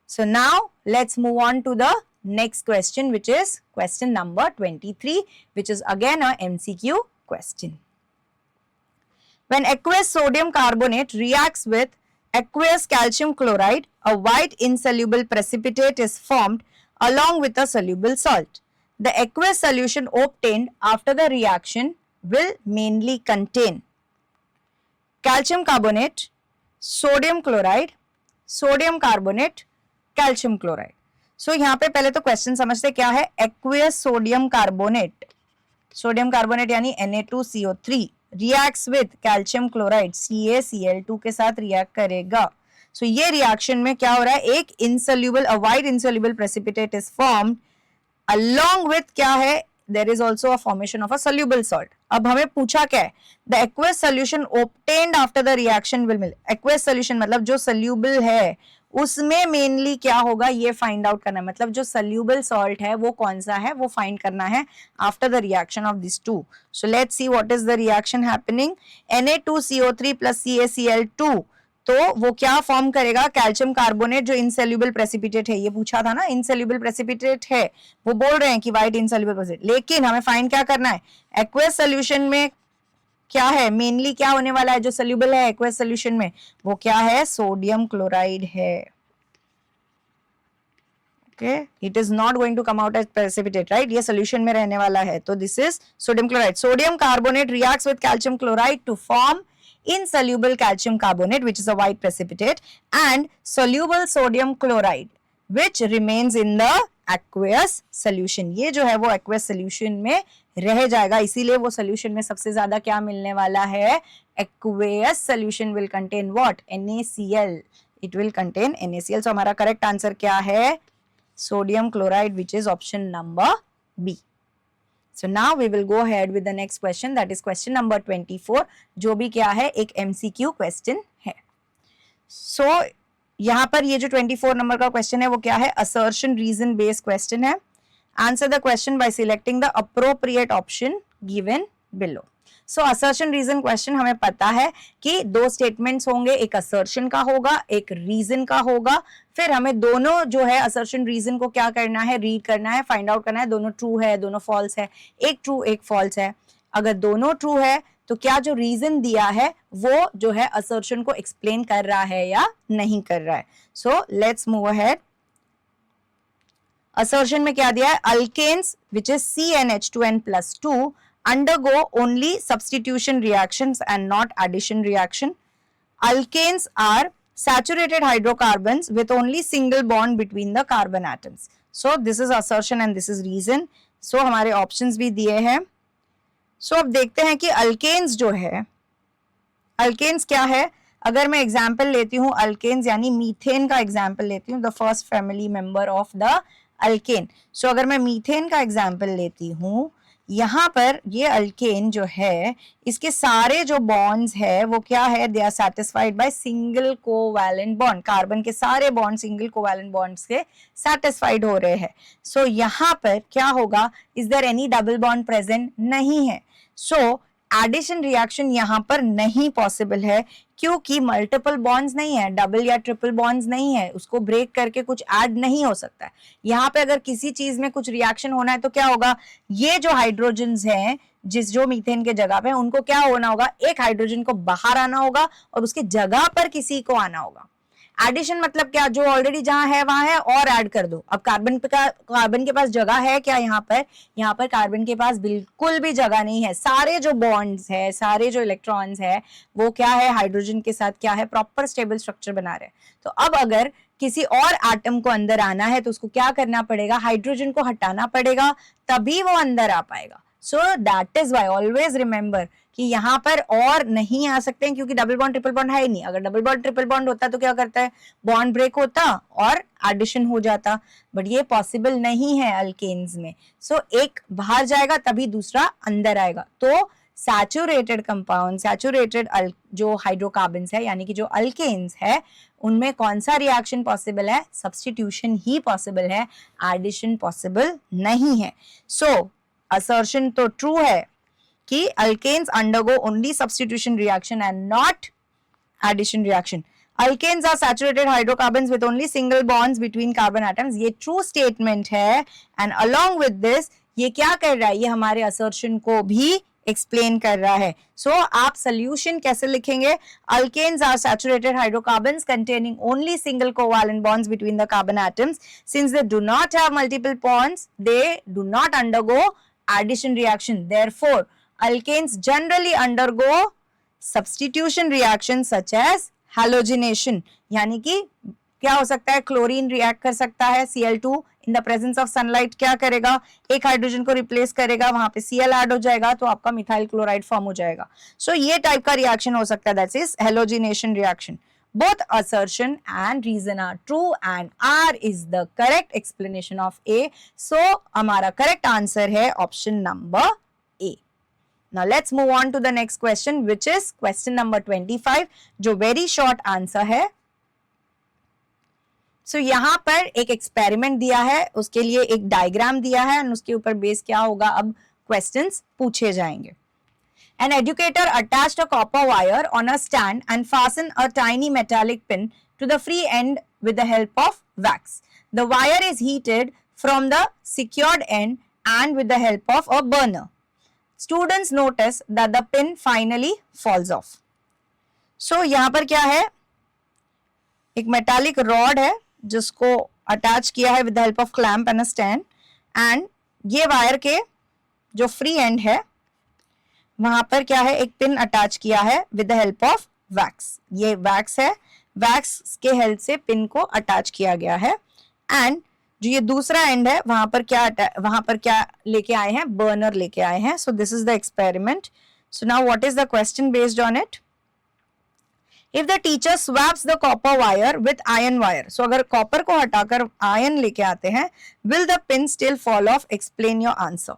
So now let's move on to the next question, which is question number 23, which is again a MCQ question. When aqueous sodium carbonate reacts with aqueous calcium chloride, a white insoluble precipitate is formed along with a soluble salt. The aqueous solution obtained after the reaction will mainly contain calcium carbonate, sodium chloride, sodium carbonate, calcium chloride. So यहाँ पे पहले तो question समझते क्या है, aqueous sodium carbonate, sodium carbonate यानी Na2CO3 reacts with calcium chloride CaCl2 के साथ रिएक्ट करेगा. सो ये रिएक्शन में क्या हो रहा है, एक insoluble, a white insoluble precipitate is formed along with क्या है, there is also a formation of a soluble salt. अब हमें पूछा क्या है, the aqueous solution obtained after the reaction will मिल. एक्वियस सॉल्यूशन मतलब जो सोल्यूबल है उसमें मेनली क्या होगा ये फाइंड आउट करना है, मतलब जो सल्यूबल सॉल्ट है वो कौन सा है वो फाइंड करना है after the reaction of this two. So let's see what is the reaction happening. Na2CO3 plus CaCl2, तो वो क्या फॉर्म करेगा, कैल्शियम कार्बोनेट जो इनसोल्यूबल प्रेसिपिटेट है. ये पूछा था ना, इनसोल्यूबल प्रेसिपिटेट है, वो बोल रहे हैं कि व्हाइट इनसोल्यूबल प्रेसिपिटेट, लेकिन हमें फाइंड क्या करना है, एक्वियस सॉल्यूशन में क्या है, मेनली क्या होने वाला है, जो सोल्यूबल है एक्वियस सॉल्यूशन में वो क्या है, सोडियम क्लोराइड है. Okay, it is not going to come out as precipitate, right, ये सोल्यूशन में रहने वाला है. तो this is sodium chloride. Sodium carbonate reacts with calcium chloride to form insoluble calcium carbonate, which is a white precipitate, and soluble sodium chloride, which remains in the aqueous solution. ये जो है वो aqueous solution में रह जाएगा, इसीलिए वो solution में सबसे ज्यादा क्या मिलने वाला है, aqueous solution will contain what, NaCl, it will contain NaCl. So हमारा correct answer क्या है, sodium chloride, which is option number B. So now we will go ahead with the next question, that is question number 24, जो भी क्या है एक MCQ question है. So यहाँ पर ये जो 24 नंबर का क्वेश्चन है वो क्या है, assertion reason based question है. Answer the question by selecting the appropriate option given below. So assertion reason question हमें पता है कि दो स्टेटमेंट्स होंगे, एक assertion का होगा, एक reason का होगा. फिर हमें दोनों जो है assertion reason को क्या करना है, रीड करना है, फाइंड आउट करना है दोनों ट्रू है दोनों फॉल्स है. एक ट्रू एक फॉल्स है, अगर दोनों ट्रू है तो क्या जो रीजन दिया है वो जो है assertion को एक्सप्लेन कर रहा है या नहीं कर रहा है. So let's move ahead. assertion में क्या दिया है, alkanes which is CnH2n+2 undergo only substitution reactions and not addition reaction. Alkanes are saturated hydrocarbons with only single bond between the carbon atoms. So this is assertion and this is reason. So हमारे options भी दिए हैं. So अब देखते हैं कि alkanes जो है, alkanes क्या है, अगर मैं एग्जाम्पल लेती हूँ alkanes यानी मीथेन का एग्जाम्पल लेती हूँ, the first family member of the alkane. So अगर मैं मीथेन का एग्जाम्पल लेती हूँ, यहाँ पर ये अल्केन जो है इसके सारे जो बॉन्ड्स है वो क्या है, they are satisfied by single covalent bond. Carbon के सारे बॉन्ड सिंगल कोवैलेंट बॉन्ड से सैटिस्फाइड हो रहे हैं. सो यहाँ पर क्या होगा, is there any double bond present, नहीं है. सो एडिशन रिएक्शन यहाँ पर नहीं पॉसिबल है क्योंकि मल्टीपल बॉन्ड्स नहीं है, डबल या ट्रिपल बॉन्ड्स नहीं है, उसको ब्रेक करके कुछ ऐड नहीं हो सकता है. यहाँ पे अगर किसी चीज में कुछ रिएक्शन होना है तो क्या होगा, ये जो हाइड्रोजन्स हैं जो मीथेन के जगह पे, उनको क्या होना होगा, एक हाइड्रोजन को बाहर आना होगा और उसके जगह पर किसी को आना होगा. एडिशन मतलब क्या, जो ऑलरेडी जहां है वहां है और ऐड कर दो. अब कार्बन के पास जगह है क्या, यहाँ पर कार्बन के पास बिल्कुल भी जगह नहीं है. सारे जो बॉन्ड्स है, सारे जो इलेक्ट्रॉन्स है वो क्या है, हाइड्रोजन के साथ क्या है, प्रॉपर स्टेबल स्ट्रक्चर बना रहे हैं. तो अब अगर किसी और एटम को अंदर आना है तो उसको क्या करना पड़ेगा, हाइड्रोजन को हटाना पड़ेगा, तभी वो अंदर आ पाएगा. सो that is why always remember कि यहाँ पर और नहीं आ सकते हैं क्योंकि डबल बॉन्ड ट्रिपल बॉन्ड है ही नहीं. अगर डबल बॉन्ड ट्रिपल बॉन्ड होता तो क्या करता है, बॉन्ड ब्रेक होता और एडिशन हो जाता, बट ये पॉसिबल नहीं है अल्केन्स में. सो एक बाहर जाएगा तभी दूसरा अंदर आएगा. तो सैचुरेटेड कंपाउंड, सैचुरेटेड जो हाइड्रोकार्बन्स है यानी कि जो अल्केन्स है, उनमें कौन सा रिएक्शन पॉसिबल है, सब्स्टिट्यूशन ही पॉसिबल है, एडिशन पॉसिबल नहीं है. सो असर्शन तो ट्रू है कि alkanes undergo only substitution reaction and not addition reaction. Alkanes are saturated hydrocarbons with only single bonds between carbon atoms. ये true statement है and along with this ये क्या कर रहा है, ये हमारे assertion को भी explain कर रहा है. So आप solution कैसे लिखेंगे, alkanes are saturated hydrocarbons containing only single covalent bonds between the carbon atoms. Since they do not have multiple bonds, they do not undergo addition reaction. Therefore alkanes generally undergo substitution reactions such as halogenation. यानी कि क्या हो सकता है, chlorine react कर सकता है Cl2 in the presence of sunlight, क्या करेगा, एक हाइड्रोजन को रिप्लेस करेगा, वहां पे Cl ऐड हो जाएगा तो आपका मिथाइल क्लोराइड फॉर्म हो जाएगा. सो ये टाइप का रिएक्शन हो सकता है, that is halogenation reaction. Both assertion and reason are true and R is the correct explanation of A. So हमारा correct answer है option number A. Now let's move on to the next question, which is question number 25, जो very short answer है. So यहाँ पर एक experiment दिया है, उसके लिए एक diagram दिया है और उसके ऊपर बेस क्या होगा, अब questions पूछे जाएंगे. An educator attached a copper wire on a stand and fastened a tiny metallic pin to the free end with the help of wax. The wire is heated from the secured end and with the help of a burner. Students notice that the pin finally falls off. So यहाँ पर क्या है, एक metallic rod है जिसको attach किया है with the help of clamp and a stand, and ये वायर के जो फ्री एंड है वहां पर क्या है, एक पिन अटैच किया है with the help of wax. ये वैक्स है, वैक्स के हेल्प से पिन को अटैच किया गया है. एंड जो ये दूसरा एंड है वहां पर क्या लेके आए हैं, बर्नर लेके आए हैं. सो this is the experiment. So now what is the question based on it. If the teacher swaps the copper wire with iron wire, so अगर कॉपर को हटाकर आयन लेके आते हैं, will the pin still fall off? Explain your answer.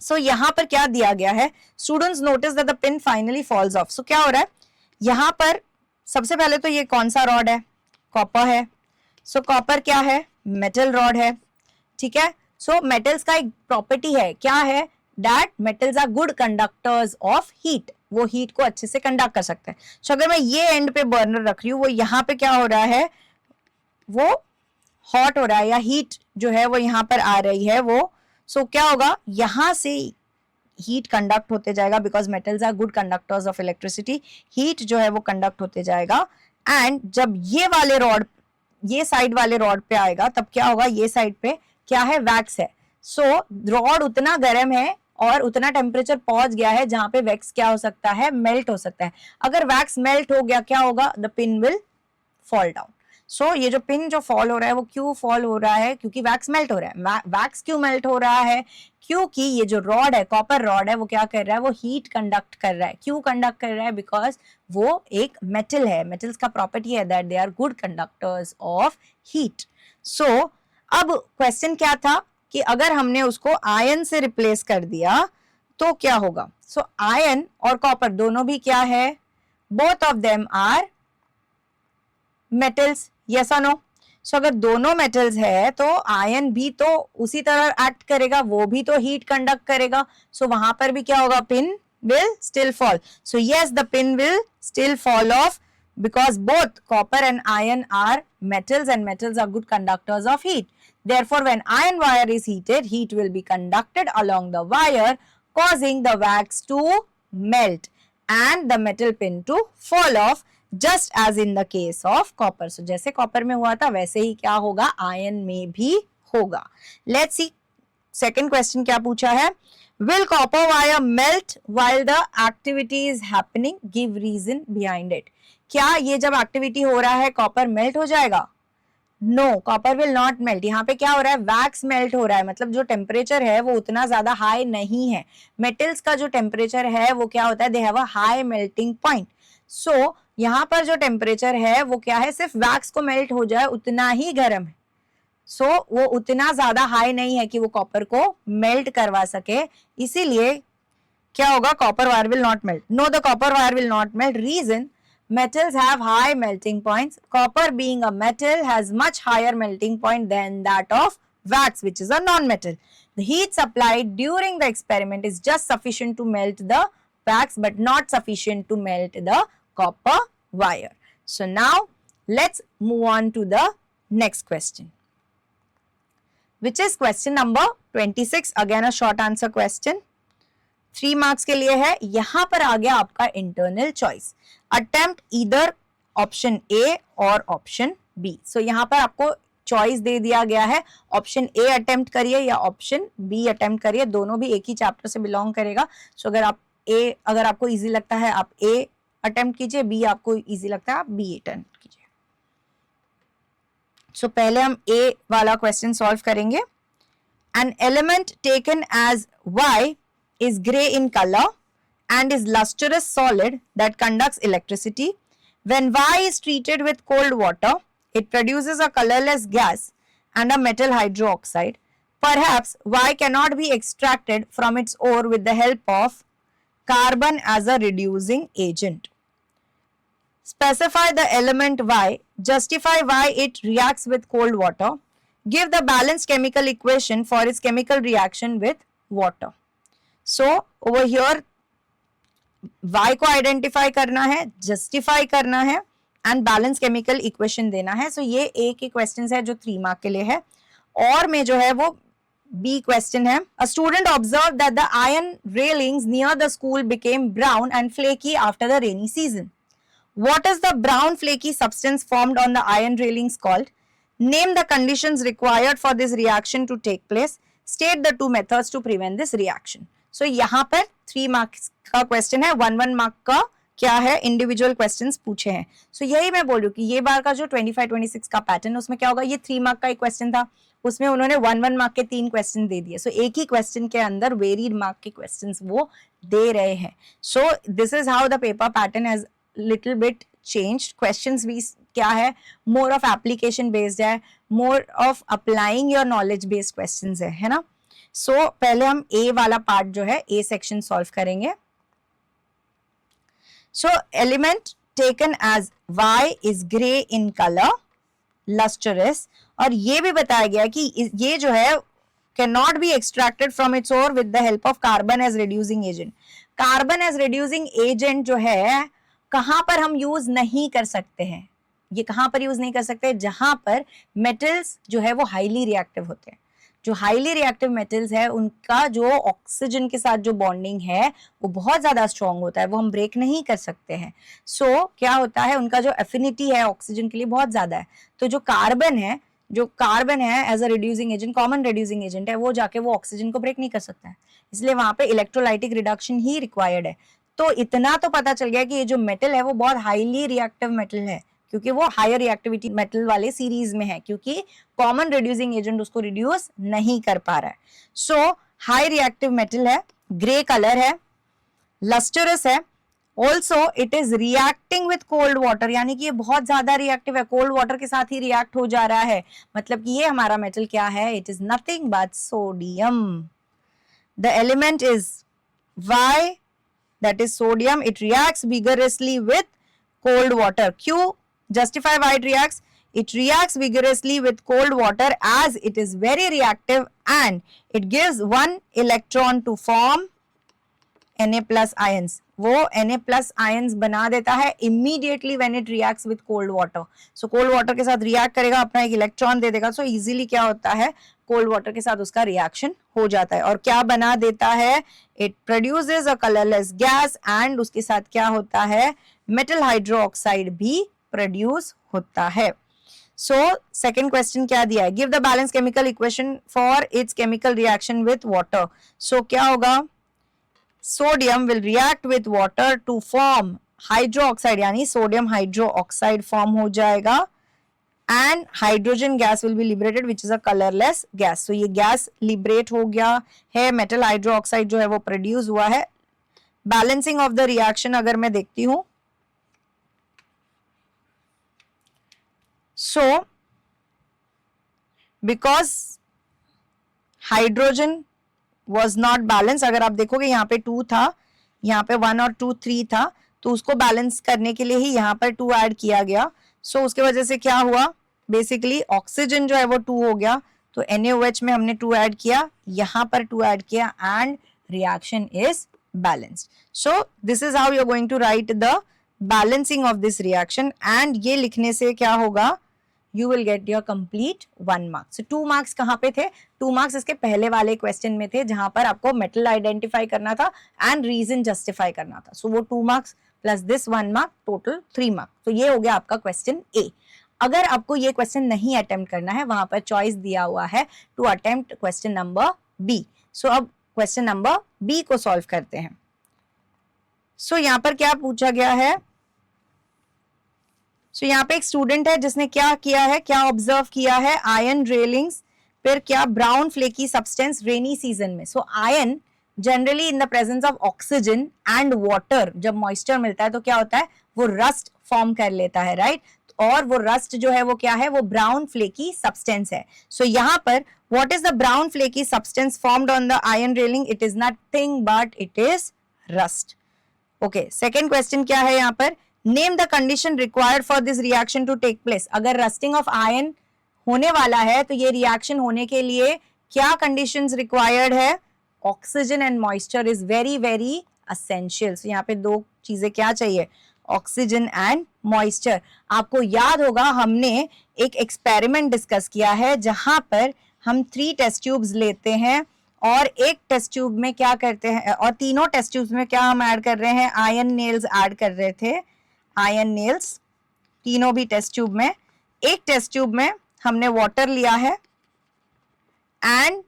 So यहाँ पर क्या दिया गया है, students notice that the pin finally falls off. So क्या हो रहा है, यहाँ पर सबसे पहले तो ये कौन सा रॉड है, कॉपर है. So कॉपर क्या है, मेटल रॉड है, ठीक है. So मेटल्स का एक प्रॉपर्टी है, क्या है, that metals are good conductors of heat. वो हीट को अच्छे से कंडक्ट कर सकते हैं. So अगर मैं ये एंड पे बर्नर रख रही हूँ, वो यहाँ पे क्या हो रहा है, वो हॉट हो रहा है या हीट जो है वो यहाँ पर आ रही है वो. सो क्या होगा, यहाँ से हीट कंडक्ट होते जाएगा, because metals are good conductors of electricity. Heat जो है वो कंडक्ट होते जाएगा, एंड जब ये वाले रॉड, ये साइड वाले रॉड पे आएगा तब क्या होगा, ये साइड पे क्या है, वैक्स है. सो रॉड उतना गर्म है और उतना टेम्परेचर पहुंच गया है जहां पे वैक्स क्या हो सकता है, मेल्ट हो सकता है. अगर वैक्स मेल्ट हो गया क्या होगा, the pin will fall down. So ये जो पिन जो फॉल हो रहा है वो क्यों फॉल हो रहा है, क्योंकि वैक्स मेल्ट हो रहा है. वैक्स क्यों मेल्ट हो रहा है, क्योंकि ये जो रॉड है, कॉपर रॉड है, वो क्या कर रहा है, वो हीट कंडक्ट कर रहा है. क्यों कंडक्ट कर रहा है, बिकॉज वो एक मेटल है. मेटल्स का प्रॉपर्टी है that they are good conductors of heat. So अब क्वेश्चन क्या था कि अगर हमने उसको आयन से रिप्लेस कर दिया तो क्या होगा. सो आयन और कॉपर दोनों भी क्या है, both of them are metals, yes और नो. सो अगर दोनों मेटल्स है तो आयन भी तो उसी तरह एक्ट करेगा, वो भी तो हीट कंडक्ट करेगा. सो वहां पर भी क्या होगा, pin will still fall. So yes, the pin will still fall off because both copper and iron are metals and metals are good conductors of heat. Therefore, when iron wire is heated, heat will be conducted along the wire, causing the wax to melt and the metal pin to fall off, just as in the case of copper. So जैसे copper में हुआ था वैसे ही क्या होगा, iron में भी होगा. Let's see second question क्या पूछा है. Will copper wire melt while the activity is happening? Give reason behind it. क्या ये जब एक्टिविटी हो रहा है कॉपर मेल्ट हो जाएगा, no, copper will not melt. यहाँ पे क्या हो रहा है, वैक्स मेल्ट हो रहा है, मतलब जो टेम्परेचर है वो उतना ज्यादा हाई नहीं है। मेटल्स का जो टेम्परेचर है वो क्या होता है, they have a high melting point. So यहाँ पर जो टेम्परेचर है वो क्या है, सिर्फ वैक्स को मेल्ट हो जाए उतना ही गर्म है। सो वो उतना ज्यादा हाई नहीं है कि वो कॉपर को मेल्ट करवा सके, इसीलिए क्या होगा, copper wire will not melt. No, the copper wire will not melt. Reason, metals have high melting points. Copper being a metal has much higher melting point than that of wax, which is a non-metal. The heat supplied during the experiment is just sufficient to melt the wax but not sufficient to melt the copper wire. So now let's move on to the next question, which is question number 26. Again a short answer question, 3 marks के लिए है। यहां पर आ गया आपका internal choice, attempt either option A और option B. सो यहां पर आपको चॉइस दे दिया गया है, ऑप्शन ए अटेम्प्ट करिए या ऑप्शन बी अटेम्प्ट करिए, दोनों भी एक ही चैप्टर से बिलोंग करेगा। सो अगर आपको इजी लगता है आप ए अटेम्प्ट कीजिए, बी आपको इजी लगता है आप बी अटेम्प्ट कीजिए। सो पहले हम ए वाला क्वेश्चन सॉल्व करेंगे। An element taken as Y is gray in color and is lustrous solid that conducts electricity. When Y is treated with cold water, it produces a colorless gas and a metal hydroxide. Perhaps Y cannot be extracted from its ore with the help of carbon as a reducing agent. Specify the element Y. Justify why it reacts with cold water. Give the balanced chemical equation for its chemical reaction with water. So over here y को identify करना है, justify करना है and balance chemical equation देना है। सो ये ए के question है जो 3 मार्क के लिए है, और में जो है वो बी क्वेश्चन है। A student observe that the iron railings near the school became brown and flaky after the rainy season. What is the brown flaky substance formed on the iron railings called? Name the conditions required for this reaction to take place. State the 2 methods to prevent this reaction. So यहाँ पर 3 marks का question है, 1 mark का क्या है, individual questions पूछे हैं। सो यही मैं बोल रही हूँ कि ये बार का जो 25-26 का पैटर्न है उसमें क्या होगा, ये 3 मार्क का एक क्वेश्चन था, उसमें उन्होंने 1 मार्क के 3 क्वेश्चन दे दिए। सो एक ही क्वेश्चन के अंदर वेरीड मार्क के क्वेश्चंस वो दे रहे हैं। सो this is how the paper pattern has little bit changed. Questions भी क्या है, मोर ऑफ एप्लीकेशन बेस्ड है, more of applying your knowledge based questions है ना। सो पहले हम ए वाला पार्ट जो है ए सेक्शन सॉल्व करेंगे। So element taken as Y is grey in colour, lustrous, और ये भी बताया गया कि ये जो है can not be extracted from its ore with the help of carbon as reducing agent. Carbon as reducing agent जो है कहां पर हम यूज नहीं कर सकते हैं, ये कहां पर यूज नहीं कर सकते, जहां पर मेटल्स जो है वो हाईली रिएक्टिव होते हैं। जो हाईली रिएक्टिव मेटल्स है उनका जो ऑक्सीजन के साथ जो बॉन्डिंग है वो बहुत ज्यादा स्ट्रॉन्ग होता है, वो हम ब्रेक नहीं कर सकते हैं। सो क्या होता है, उनका जो एफिनिटी है ऑक्सीजन के लिए बहुत ज्यादा है। तो जो कार्बन है as a reducing agent, common reducing agent है, वो जाके वो ऑक्सीजन को ब्रेक नहीं कर सकता है, इसलिए वहां पे इलेक्ट्रोलाइटिक रिडक्शन ही रिक्वायर्ड है। तो इतना तो पता चल गया कि ये जो मेटल है वो बहुत हाईली रिएक्टिव मेटल है, क्योंकि वो हायर रिएक्टिविटी मेटल वाले सीरीज में है, क्योंकि कॉमन रिड्यूसिंग एजेंट उसको रिड्यूस नहीं कर पा रहा है। सो हाई रिएक्टिव मेटल है, ग्रे कलर है, लस्टरस है, also it is reacting with cold water, यानी कि ये बहुत ज्यादा रिएक्टिव है, कोल्ड वाटर के साथ ही रिएक्ट हो जा रहा है। मतलब कि ये हमारा मेटल क्या है, it is nothing but sodium. The element is Y, that is sodium. It reacts vigorously with cold water. Q, justify why it reacts. It reacts vigorously with cold water as it is very reactive and it gives 1 electron to form Na plus ions. वो Na plus ions बना देता है immediately when it reacts with cold water. So cold water के साथ react करेगा, अपना एक electron दे देगा। So easily क्या होता है, कोल्ड वाटर के साथ उसका रिएक्शन हो जाता है, और क्या बना देता है, it produces a colourless gas, and उसके साथ क्या होता है, मेटल हाइड्रोक्साइड भी प्रोड्यूस होता है। सो सेकंड क्वेश्चन क्या दिया है, give the balance chemical equation for its chemical reaction with water. So क्या होगा, sodium will react with water to form hydroxide, यानी सोडियम हाइड्रोक्साइड फॉर्म हो जाएगा, and hydrogen gas will be liberated which is a colorless gas. So ये gas liberate हो गया है, metal hydroxide जो है वो produce हुआ है. Balancing of the reaction अगर मैं देखती हूँ, so because hydrogen was not balanced, अगर आप देखोगे यहाँ पे 2 था, यहाँ पे 1 और 2 3 था, तो उसको बैलेंस करने के लिए ही यहाँ पर 2 ऐड किया गया. सो उसके वजह से क्या हुआ, बेसिकली ऑक्सीजन जो है वो 2 हो गया, तो NaOH में हमने 2 ऐड किया, यहाँ पर 2 ऐड किया and reaction is balanced. So this is how you are going to write the balancing of this reaction, and ये लिखने से क्या होगा, you will get your complete 1 mark. So 2 marks कहाँ पे थे, 2 marks इसके पहले वाले क्वेश्चन में थे जहां पर आपको मेटल आइडेंटिफाई करना था एंड रीजन जस्टिफाई करना था. सो वो 2 marks plus this 1 mark, total 3 mark. तो ये हो गया आपका क्वेश्चन ए. अगर आपको ये क्वेश्चन नहीं अटेम्प्ट करना है, वहां पर चॉइस दिया हुआ है to attempt question number B. So अब क्वेश्चन नंबर बी को सॉल्व करते हैं. सो यहाँ पर क्या पूछा गया है, सो यहाँ पे एक स्टूडेंट है जिसने क्या किया है, क्या ऑब्जर्व किया है, आयन रेलिंग्स, फिर क्या brown flaky substance rainy season में. So iron generally in the presence of oxygen and water, जब मॉइस्चर मिलता है तो क्या होता है, वो रस्ट फॉर्म कर लेता है, राइट. और वो रस्ट जो है वो क्या है, वो ब्राउन फ्लेकी सब्सटेंस है. सो यहाँ पर what is the brown flaky substance formed on the iron railing, it is nothing but it is rust. Okay, second question क्या है यहाँ पर, name the condition required for this reaction to take place. अगर rusting of iron होने वाला है तो ये रिएक्शन होने के लिए क्या कंडीशंस रिक्वायर्ड है, oxygen and moisture is very very essential. So यहाँ पे 2 चीजें क्या चाहिए, ऑक्सीजन एंड मॉइस्चर. आपको याद होगा हमने एक एक्सपेरिमेंट डिस्कस किया है जहां पर हम 3 टेस्ट ट्यूब्स लेते हैं और एक टेस्ट ट्यूब में क्या करते हैं, और तीनों टेस्ट ट्यूब्स में क्या हम ऐड कर रहे हैं, आयन नेल्स ऐड कर रहे थे, आयन नेल्स, तीनों भी टेस्ट ट्यूब में. एक टेस्ट ट्यूब में हमने वाटर लिया है एंड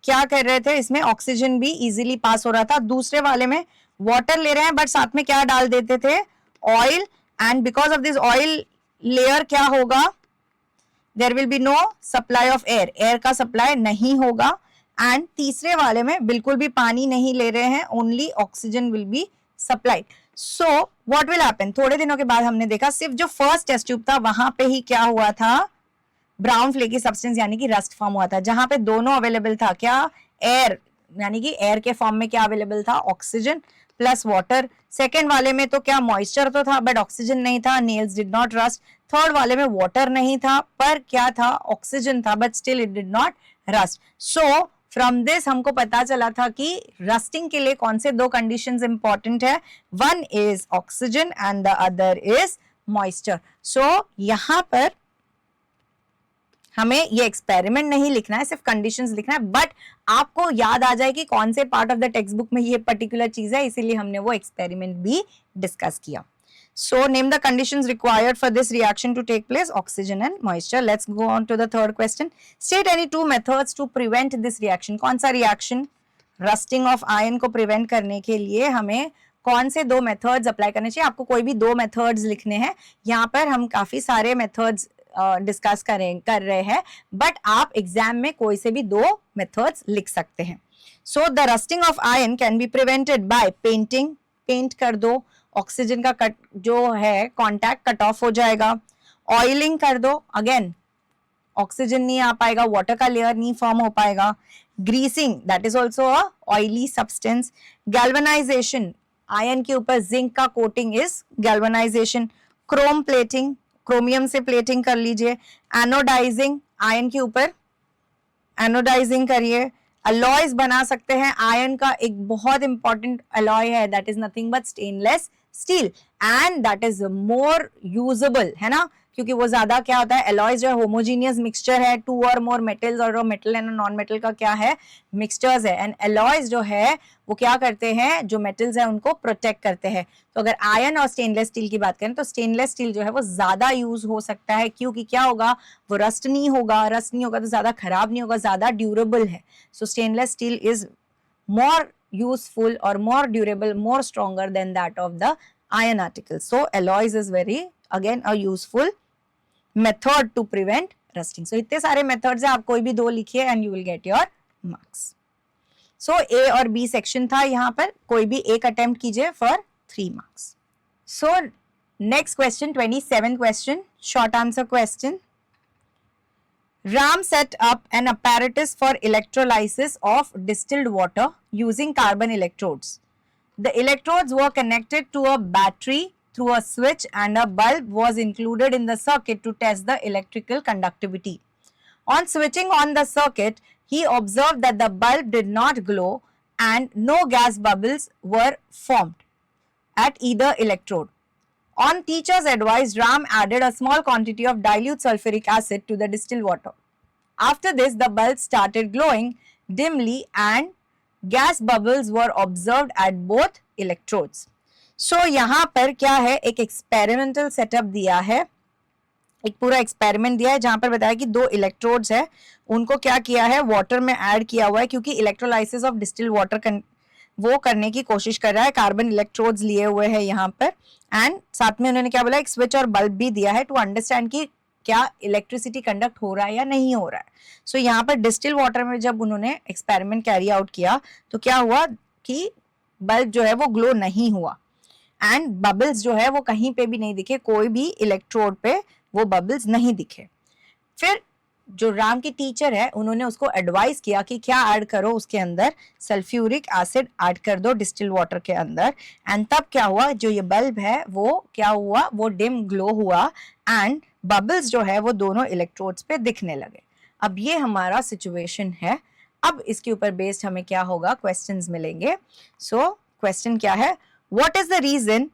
क्या कर रहे थे, इसमें ऑक्सीजन भी इजीली पास हो रहा था. दूसरे वाले में वाटर ले रहे हैं बट साथ में क्या डाल देते थे, oil, and because of this oil layer क्या होगा, there will be no supply of air, air का सप्लाई नहीं होगा. एंड तीसरे वाले में बिल्कुल भी पानी नहीं ले रहे हैं, only oxygen will be supplied. So what will happen, थोड़े दिनों के बाद हमने देखा सिर्फ जो फर्स्ट टेस्ट ट्यूब था वहां पे ही क्या हुआ था, ब्राउन फ्लेकी सब्सटेंस यानी कि रस्ट फॉर्म हुआ था. जहां पे दोनों अवेलेबल था, क्या, एयर, यानी कि एयर के फॉर्म में क्या अवेलेबल था, ऑक्सीजन प्लस वाटर. सेकेंड वाले में तो क्या, मॉइस्चर तो था बट ऑक्सीजन नहीं था, nails did not rust. Third वाले में वाटर नहीं था पर क्या था, ऑक्सीजन था but still it did not rust. So from this हमको पता चला था कि रस्टिंग के लिए कौन से 2 कंडीशंस इंपॉर्टेंट है, one is oxygen and the other is moisture. So यहां पर हमें ये एक्सपेरिमेंट नहीं लिखना है, सिर्फ कंडीशंस लिखना है, बट आपको याद आ जाए कि कौन से part of the text book में ये पर्टिकुलर चीज है, इसीलिए हमने वो एक्सपेरिमेंट भी डिस्कस किया. So name the conditions required for this reaction to take place, oxygen and moisture. Let's go on to the third question. State any 2 methods to prevent this reaction. कौन सा reaction rusting of iron को prevent करने के लिए हमें कौन से 2 methods apply करने चाहिए. आपको कोई भी 2 methods लिखने हैं. यहाँ पर हम काफी सारे methods डिस्कस कर रहे हैं, बट आप एग्जाम में कोई से भी 2 मेथड्स लिख सकते हैं. So the rusting of iron can be prevented by painting, paint कर दो, ऑक्सीजन का कट जो है कॉन्टैक्ट कट ऑफ हो जाएगा. ऑयलिंग कर दो, अगेन ऑक्सीजन नहीं आ पाएगा, वाटर का लेयर नहीं फॉर्म हो पाएगा. Greasing, that is also a oily substance. Galvanisation, ion के ऊपर जिंक का coating is galvanisation. Chrome plating, chromium से प्लेटिंग कर लीजिए. एनोडाइजिंग, आयन के ऊपर एनोडाइजिंग करिए. अलॉयज बना सकते हैं, आयन का एक बहुत इंपॉर्टेंट अलॉय है, that is nothing but stainless steel, and that is more usable, है ना, क्योंकि वो ज्यादा क्या होता है, एलॉयज जो है होमोजीनियस मिक्सचर है, 2 और मोर मेटल्स, और मेटल एंड नॉन मेटल का क्या है, मिक्सचर्स है. एंड एलॉयज जो है वो क्या करते हैं, जो मेटल्स है उनको प्रोटेक्ट करते हैं. तो अगर आयन और स्टेनलेस स्टील की बात करें तो स्टेनलेस स्टील जो है वो ज्यादा यूज हो सकता है, क्योंकि क्या होगा, वो रस्ट नहीं होगा, रस्ट नहीं होगा तो ज्यादा खराब नहीं होगा, ज्यादा ड्यूरेबल है. So stainless steel is more useful or more durable, more stronger than that of the iron articles. So alloys is very again a useful method to prevent rusting. So इतने सारे मेथड्स हैं, आप कोई भी दो लिखिए and you will get your marks. So A और B section था, यहाँ पर कोई भी एक अटेम्प्ट कीजिए for 3 marks. So next question, 27th question, short answer question. Ram set up an apparatus for electrolysis of distilled water using carbon electrodes. The electrodes were connected to a battery through a switch and a bulb was included in the circuit to test the electrical conductivity. On switching on the circuit, he observed that the bulb did not glow and no gas bubbles were formed at either electrode. On teacher's advice, Ram added a small quantity of dilute sulfuric acid to the distilled water. After this, the bulb started glowing dimly and gas bubbles were observed at both electrodes. So, यहाँ पर क्या है, एक experimental setup दिया है, एक पूरा experiment दिया है जहां पर बताया कि 2 इलेक्ट्रोड्स है, उनको क्या किया है, वाटर में ऐड किया हुआ है, क्योंकि इलेक्ट्रोलाइसिस ऑफ डिस्टिल्ड वाटर वो करने की कोशिश कर रहा है. कार्बन इलेक्ट्रोड्स लिए हुए हैं यहाँ पर, एंड साथ में उन्होंने क्या बोला, एक स्विच और बल्ब भी दिया है टू अंडरस्टैंड कि क्या इलेक्ट्रिसिटी कंडक्ट हो रहा है या नहीं हो रहा है. सो यहाँ पर डिस्टिल वाटर में जब उन्होंने एक्सपेरिमेंट कैरी आउट किया तो क्या हुआ कि बल्ब जो है वो ग्लो नहीं हुआ एंड बबल्स जो है वो कहीं पे भी नहीं दिखे, कोई भी इलेक्ट्रोड पे वो बबल्स नहीं दिखे. फिर जो राम की टीचर है उन्होंने उसको एडवाइस किया कि क्या ऐड करो उसके अंदर, सल्फ्यूरिक एसिड ऐड कर दो डिस्टिल वाटर के अंदर. एंड तब क्या हुआ, जो ये बल्ब है वो क्या हुआ, वो डिम ग्लो हुआ एंड बबल्स जो है वो दोनों इलेक्ट्रोड्स पे दिखने लगे. अब ये हमारा सिचुएशन है. अब इसके ऊपर बेस्ड हमें क्या होगा, क्वेश्चंस मिलेंगे. सो क्वेश्चन क्या है, what is the reason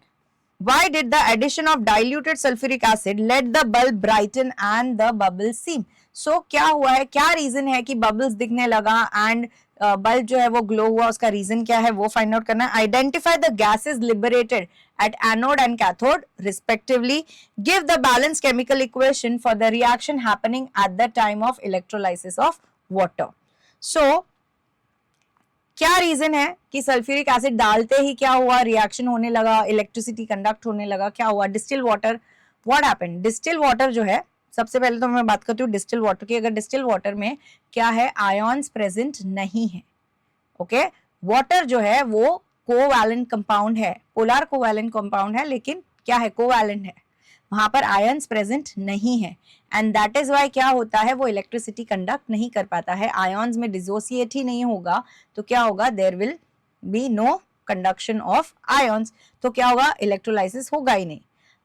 why did the addition of diluted sulfuric acid let the bulb brighten and the bubbles seem. So क्या हुआ है, क्या रीजन है कि बबल्स दिखने लगा एंड बल्ब जो है वो ग्लो हुआ, उसका रीजन क्या है वो फाइंड आउट करना है. Identify the gases liberated at anode and cathode respectively. Give the balanced chemical equation for the reaction happening at the time of electrolysis of water. So क्या रीजन है कि सल्फ्यूरिक एसिड डालते ही क्या हुआ, reaction होने लगा, इलेक्ट्रिसिटी कंडक्ट होने लगा, क्या हुआ, distil water, what happened. Distil water जो है, सबसे पहले तो मैं बात करती हूँ डिस्टिल वाटर की. अगर डिस्टिल वाटर में क्या है, आयॉन्स प्रेजेंट नहीं है. ओके, वाटर जो है वो कोवैलेंट कंपाउंड है, पोलर कोवैलेंट कंपाउंड है, लेकिन क्या है, कोवैलेंट है, वहां पर आयंस प्रेजेंट नहीं है एंड दैट इज व्हाई क्या होता है, वो इलेक्ट्रिसिटी कंडक्ट नहीं कर पाता है. आयंस में डिसोसिएट ही नहीं होगा तो क्या होगा, there will be no conduction of ions, तो क्या होगा, इलेक्ट्रोलाइसिस होगा ही नहीं.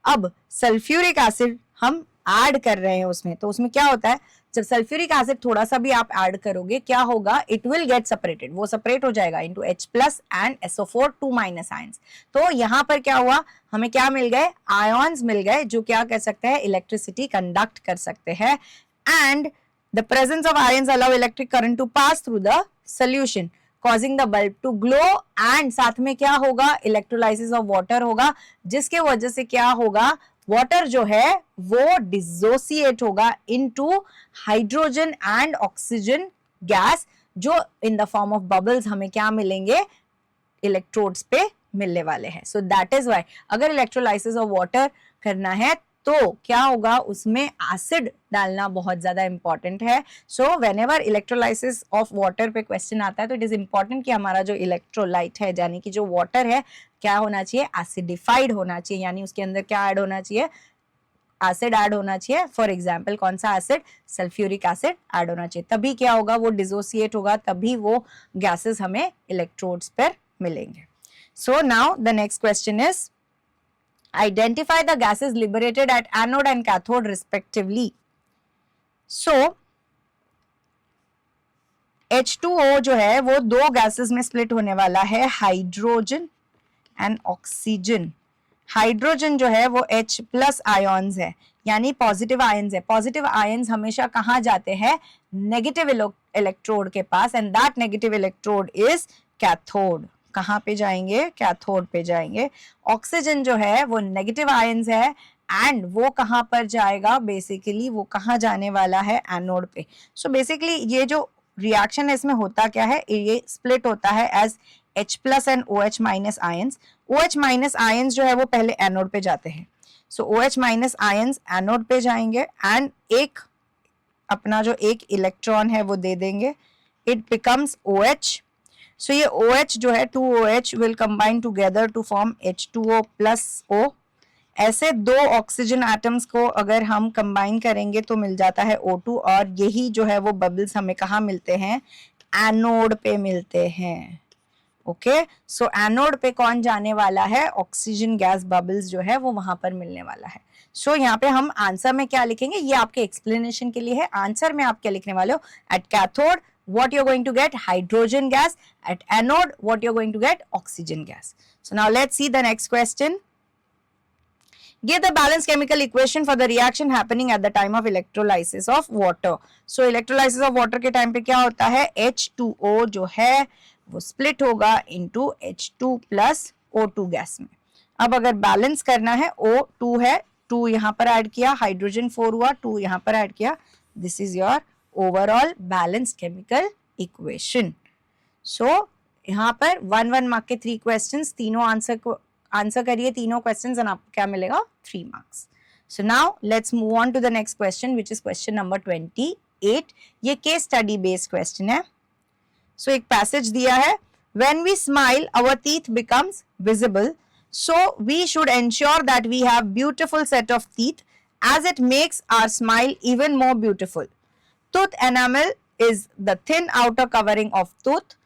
अब सल्फ्यूरिक एसिड हम ऐड कर रहे हैं उसमें, तो उसमें क्या होता है, जब सल्फ्यूरिक एसिड थोड़ा सा भी आप ऐड करोगे क्या होगा, इट विल गेट सेपरेटेड, वो सेपरेट हो जाएगा into H+ and SO4 2- ions. तो यहाँ पर क्या हुआ, हमें क्या मिल गए, आयंस मिल गए जो क्या कर सकते हैं, इलेक्ट्रिसिटी कंडक्ट कर सकते हैं. And the presence of ions allow electric current to pass through the solution causing the bulb to glow and साथ में क्या होगा, इलेक्ट्रोलाइसिस ऑफ वाटर होगा, जिसके वजह से क्या होगा, वाटर जो है वो डिसोसिएट होगा into hydrogen and oxygen gas, जो in the form of bubbles हमें क्या मिलेंगे, इलेक्ट्रोड्स पे मिलने वाले हैं. सो दैट इज व्हाई अगर इलेक्ट्रोलाइसिस ऑफ वाटर करना है तो क्या होगा, उसमें एसिड डालना बहुत ज्यादा इंपॉर्टेंट है. So whenever electrolysis of water पे क्वेश्चन आता है तो इट इज इंपॉर्टेंट कि हमारा जो इलेक्ट्रोलाइट है यानी कि जो वाटर है क्या होना चाहिए, एसिडिफाइड होना चाहिए, यानी उसके अंदर क्या ऐड होना चाहिए, एसिड ऐड होना चाहिए. फॉर एग्जाम्पल कौन सा एसिड, सल्फ्यूरिक एसिड ऐड होना चाहिए, तभी क्या होगा, वो डिसोसिएट होगा, तभी वो गैसेस हमें इलेक्ट्रोड्स पर मिलेंगे. So now the next question is identify the gases liberated at anode and cathode respectively. So H2O जो है वो 2 गैसेस में स्प्लिट होने वाला है, हाइड्रोजन एंड ऑक्सीजन. हाइड्रोजन जो है वो H+ आयंस है, यानी पॉजिटिव आयंस है. पॉजिटिव आयंस हमेशा कहाँ जाते हैं, नेगेटिव इलेक्ट्रोड के पास, and that negative electrode is cathode. कहाँ पे जाएंगे, कैथोड पे जाएंगे. ऑक्सीजन जो है वो नेगेटिव आयंस है एंड वो कहाँ पर जाएगा, बेसिकली वो कहाँ जाने वाला है, एनोड पे. सो बेसिकली ये जो रिएक्शन है इसमें होता क्या है, ये स्प्लिट होता है as H+ and OH- ions. OH- ions जो है वो पहले एनोड पे जाते हैं. So OH minus ions anode पे जाएंगे एंड एक अपना जो एक इलेक्ट्रॉन है वो दे देंगे, इट बिकम्स OH. सो ये OH जो है 2OH will combine together to form H2O plus O. ऐसे दो ऑक्सीजन एटम्स को अगर हम कंबाइन करेंगे तो मिल जाता है O2 और यही जो है वो बबल्स हमें कहाँ मिलते हैं, एनोड पे मिलते हैं. ओके, सो एनोड पे कौन जाने वाला है, ऑक्सीजन गैस बबल्स जो है वो वहां पर मिलने वाला है. सो यहाँ पे हम आंसर में क्या लिखेंगे, ये आपके एक्सप्लेनेशन के लिए है. आंसर में आप क्या लिखने वाले हो, at cathode what you're going to get, hydrogen gas. At anode what you're going to get, oxygen gas. So now let's see the next question. Give the balanced chemical equation for the reaction happening at the time of electrolysis of water. So electrolysis of water के time पे क्या होता है, H2O जो है वो split होगा into H2 plus O2 gas में. अब अगर बैलेंस करना है, O2 है, 2 यहाँ पर ऐड किया, हाइड्रोजन 4 हुआ, 2 यहाँ पर ऐड किया. This is your overall balanced chemical equation. So यहाँ पर 1 मार्क के 3 क्वेश्चंस, तीनों आंसर करिए तीनों क्वेश्चंस एंड आपको क्या मिलेगा, 3 marks. So now let's move on to the next question which is question number 28. ये केस स्टडी बेस्ड क्वेश्चन है. सो एक पैसेज दिया है, when we smile our teeth becomes visible, so we should ensure that we have beautiful set of teeth as it makes our smile even more beautiful. Tooth enamel is the thin outer covering of tooth.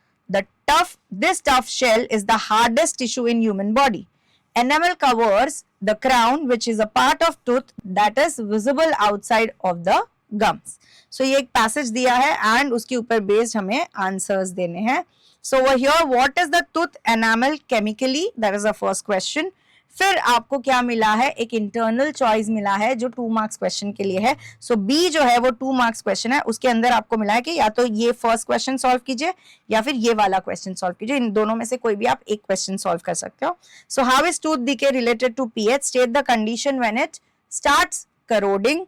This tough shell is the hardest tissue in human body. Enamel covers the crown, which is a part of tooth that is visible outside of the gums. So ये एक passage दिया है and उसके ऊपर based हमें answers देने हैं. So over here, what is the tooth enamel chemically? That is the first question. फिर आपको क्या मिला है, एक इंटरनल चॉइस मिला है जो 2 मार्क्स क्वेश्चन के लिए है. सो बी जो है वो 2 मार्क्स क्वेश्चन है, उसके अंदर आपको मिला है कि या तो ये फर्स्ट क्वेश्चन सॉल्व कीजिए या फिर ये वाला क्वेश्चन सॉल्व कीजिए. इन दोनों में से कोई भी आप एक क्वेश्चन सॉल्व कर सकते हो. So how is tooth decay related to pH? State the condition when it starts corroding.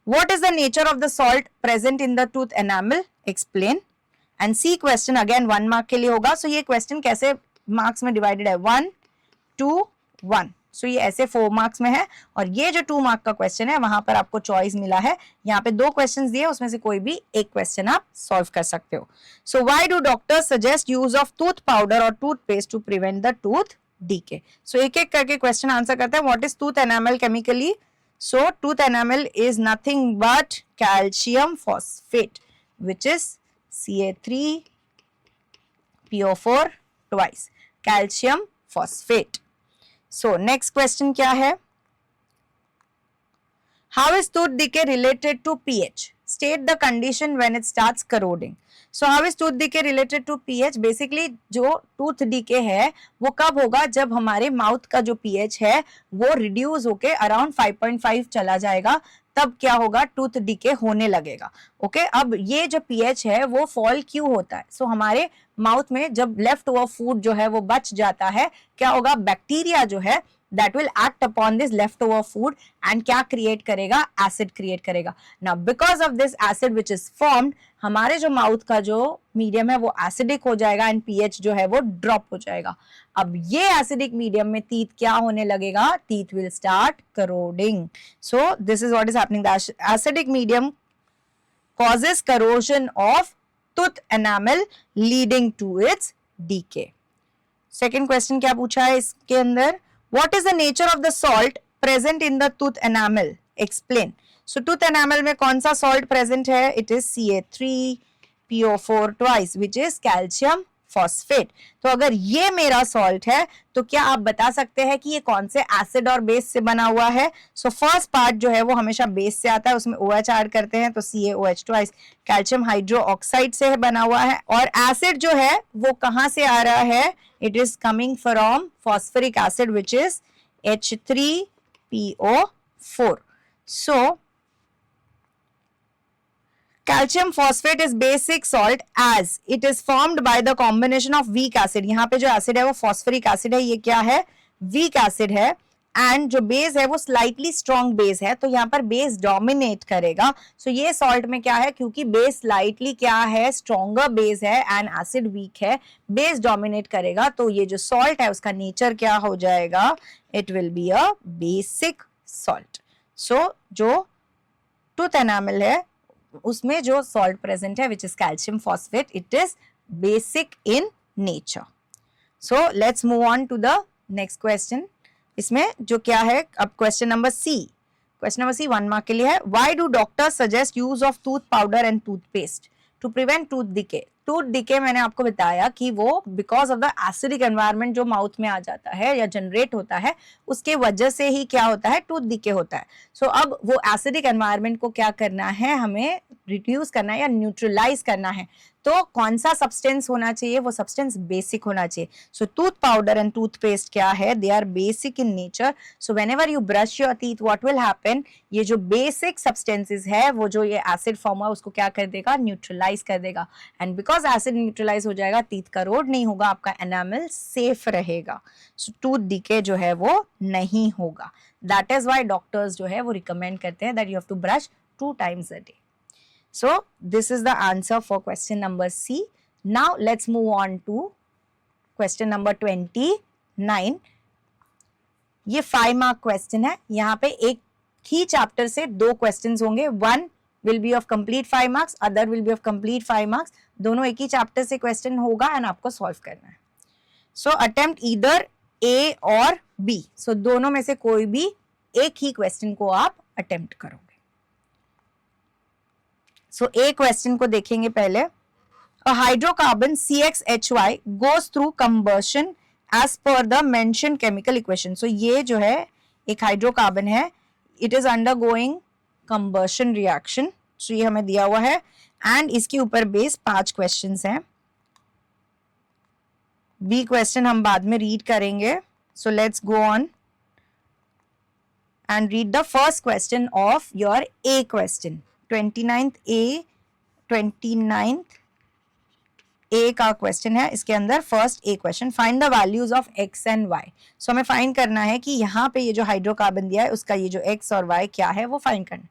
What is the nature of the salt present in the tooth enamel? Explain. And C question again 1 mark के लिए होगा. सो ये question कैसे marks में divided है, 1 2 1. सो ये ऐसे 4 marks में है और ये जो 2 मार्क का क्वेश्चन है वहां पर आपको चॉइस मिला है. यहाँ पे 2 क्वेश्चंस दिए, उसमें से कोई भी एक क्वेश्चन आप सॉल्व कर सकते हो. So why do doctors suggest use of tooth powder और toothpaste to prevent the tooth decay? So एक एक करके क्वेश्चन आंसर करते हैं. What is tooth enamel chemically? So tooth enamel is nothing but calcium phosphate which is CA3PO4 twice, calcium phosphate. So next question क्या है, how is tooth decay related to pH? State the condition when it starts corroding. So how is tooth decay related to pH? Basically जो tooth decay है वो कब होगा, जब हमारे mouth का जो pH है वो रिड्यूस होके अराउंड 5.5 चला जाएगा, तब क्या होगा, टूथ डिके होने लगेगा. ओके, अब ये जो पीएच है वो फॉल क्यों होता है? सो हमारे माउथ में जब लेफ्ट ओवर फूड जो है वो बच जाता है, क्या होगा, बैक्टीरिया जो है that will act upon this leftover food and क्या create करेगा, acid create करेगा. Now because of this acid which is formed, हमारे जो माउथ का जो मीडियम है वो एसिडिक हो जाएगा एंड पीएच जो है वो ड्रॉप हो जाएगा. अब ये एसिडिक मीडियम में टीथ क्या होने लगेगा, teeth will start corroding. So this is what is happening, the acidic medium causes corrosion of tooth enamel leading to its decay. Second question क्या पूछा है इसके अंदर, what is the nature of the salt present in the tooth enamel? Explain. So tooth enamel में कौन सा salt present है? It is CA3PO4 twice which is calcium phosphate. तो अगर ये मेरा salt है तो क्या आप बता सकते हैं कि ये कौन से एसिड और बेस से बना हुआ है? सो फर्स्ट पार्ट जो है वो हमेशा बेस से आता है, उसमें OH ऐड करते हैं तो CaOH twice कैल्शियम हाइड्रोक्साइड से बना हुआ है. और एसिड जो है वो कहाँ से आ रहा है? It is coming from phosphoric acid which is H3PO4. So calcium phosphate is basic salt as it is formed by the combination of weak acid. यहाँ पे जो एसिड है वो phosphoric acid है, ये क्या है, weak acid है. एंड जो बेस है वो स्लाइटली स्ट्रॉन्ग बेस है, तो यहाँ पर बेस डोमिनेट करेगा. सो ये सॉल्ट में क्या है, क्योंकि बेस स्लाइटली क्या है, स्ट्रॉन्गर बेस है एंड एसिड वीक है, बेस डोमिनेट करेगा. तो ये जो सॉल्ट है उसका नेचर क्या हो जाएगा, it will be a basic salt. So जो tooth enamel है उसमें जो salt present है which is calcium phosphate, it is basic in nature. So let's move on to the next question. इसमें जो क्या है, अब question number C. Question number C 1 mark के लिए है. Why do doctors suggest use of tooth powder and toothpaste to prevent tooth decay? Tooth decay मैंने आपको बताया कि वो because of the acidic environment जो माउथ में आ जाता है या जनरेट होता है, उसके वजह से ही क्या होता है, टूथ डिके होता है. सो अब वो एसिडिक एनवायरनमेंट को क्या करना है, हमें रिड्यूस करना है या न्यूट्रलाइज करना है. तो कौन सा सब्सटेंस होना चाहिए, वो सब्सटेंस बेसिक होना चाहिए. So tooth powder and toothpaste क्या है, they are basic in nature. So whenever you brush your teeth what will happen, ये जो बेसिक सब्सटेंसेस है वो जो ये एसिड फॉर्म है उसको क्या कर देगा, न्यूट्रलाइज कर देगा. एंड बिकॉज एसिड न्यूट्रलाइज हो जाएगा, टीथ करोड नहीं होगा, आपका एनामल सेफ रहेगा. सो टूथ डिके जो है वो नहीं होगा. दैट इज व्हाई डॉक्टर्स जो है वो रिकमेंड करते हैं that you have to brush 2 times a day. So this is the answer for question number C. Now let's move on to question number 29. ये 5 mark question है. यहाँ पे एक ही चैप्टर से 2 questions होंगे. One will be of complete 5 marks, other will be of complete 5 marks. दोनों एक ही chapter से question होगा and आपको solve करना है. So attempt either A और B. So दोनों में से कोई भी एक ही question को आप attempt करोगे. सो ए क्वेश्चन को देखेंगे पहले. A hydrocarbon CXHY goes through combustion as per the mentioned chemical equation. So ये जो है एक हाइड्रोकार्बन है, it is undergoing combustion reaction. So ये हमें दिया हुआ है एंड इसके ऊपर बेस 5 क्वेश्चंस हैं. बी क्वेश्चन हम बाद में रीड करेंगे. So let's go on and read the first question of your A question. 29th A का क्वेश्चन है. इसके अंदर first A question, find the values of x and y. सो हमें फाइंड करना है कि यहाँ पे ये जो हाइड्रोकार्बन दिया है उसका ये जो x और y क्या है वो फाइंड करना.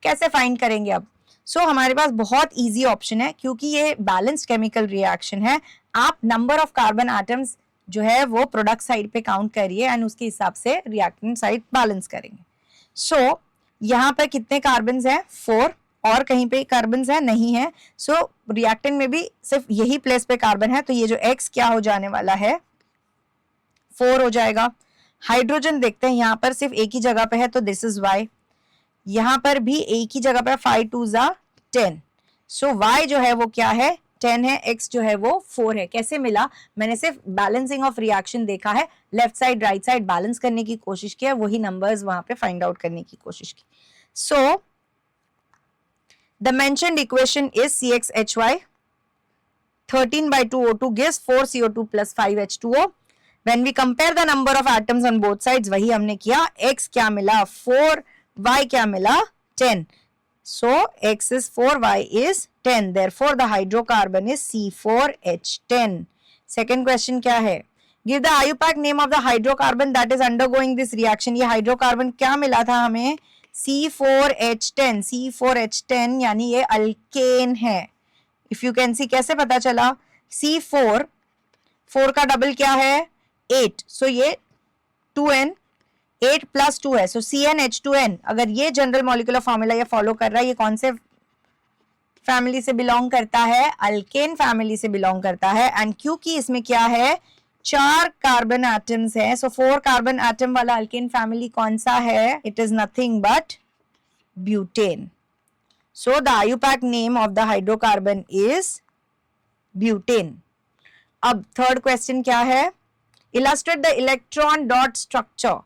कैसे फाइंड करेंगे अब? सो हमारे पास बहुत इजी ऑप्शन है क्योंकि ये बैलेंस्ड केमिकल रिएक्शन है. आप नंबर ऑफ कार्बन एटम्स जो है वो प्रोडक्ट साइड पे काउंट करिए एंड उसके हिसाब से रिएक्टेंट साइड बैलेंस करेंगे. सो यहाँ पर कितने कार्बन्स हैं? 4. और कहीं पे कार्बन्स है? नहीं है. सो रिएक्टेंट में भी सिर्फ यही प्लेस पे कार्बन है, तो ये जो X क्या हो जाने वाला है, 4 हो जाएगा. हाइड्रोजन देखते हैं, यहाँ पर सिर्फ एक ही जगह पे है तो दिस इज Y. यहाँ पर भी एक ही जगह पे 5 2 जा 10. सो Y जो है वो क्या है, 10 है. X जो है वो 4 है. कैसे मिला? मैंने सिर्फ बैलेंसिंग ऑफ रिएक्शन देखा है, left side right side balance करने की कोशिश की है, वही नंबर्स वहां पे फाइंड आउट करने की कोशिश की. So the mentioned equation is CXHY 13/2O2 gives 4CO2 plus 5H2O. When we compare the number of atoms on both sides, वही हमने किया. X क्या मिला? 4. Y क्या मिला? 10. So X is 4, Y is 10. Therefore the hydrocarbon is C4H10. Second question क्या है? Give the IUPAC name of the hydrocarbon that is undergoing this reaction. ये हाइड्रोकार्बन क्या मिला था हमें? C4H10. C4H10 यानी ये अल्केन है. If you can see, कैसे पता चला? C4 का डबल क्या है? 8. So ये 2N 8 + 2 है. सो CnH2n. अगर ये जनरल मॉलिक्यूलर फॉर्मूला ये फॉलो कर रहा है, ये कौन से फैमिली से बिलोंग करता है? अल्केन फैमिली से बिलोंग करता है. एंड क्योंकि इसमें क्या है, 4 कार्बन एटम्स है, सो 4 कार्बन एटम वाला अल्केन फैमिली कौन सा है? It is nothing but butane. So the IUPAC name of the hydrocarbon is butane. अब थर्ड क्वेश्चन क्या है? Illustrate the electron dot structure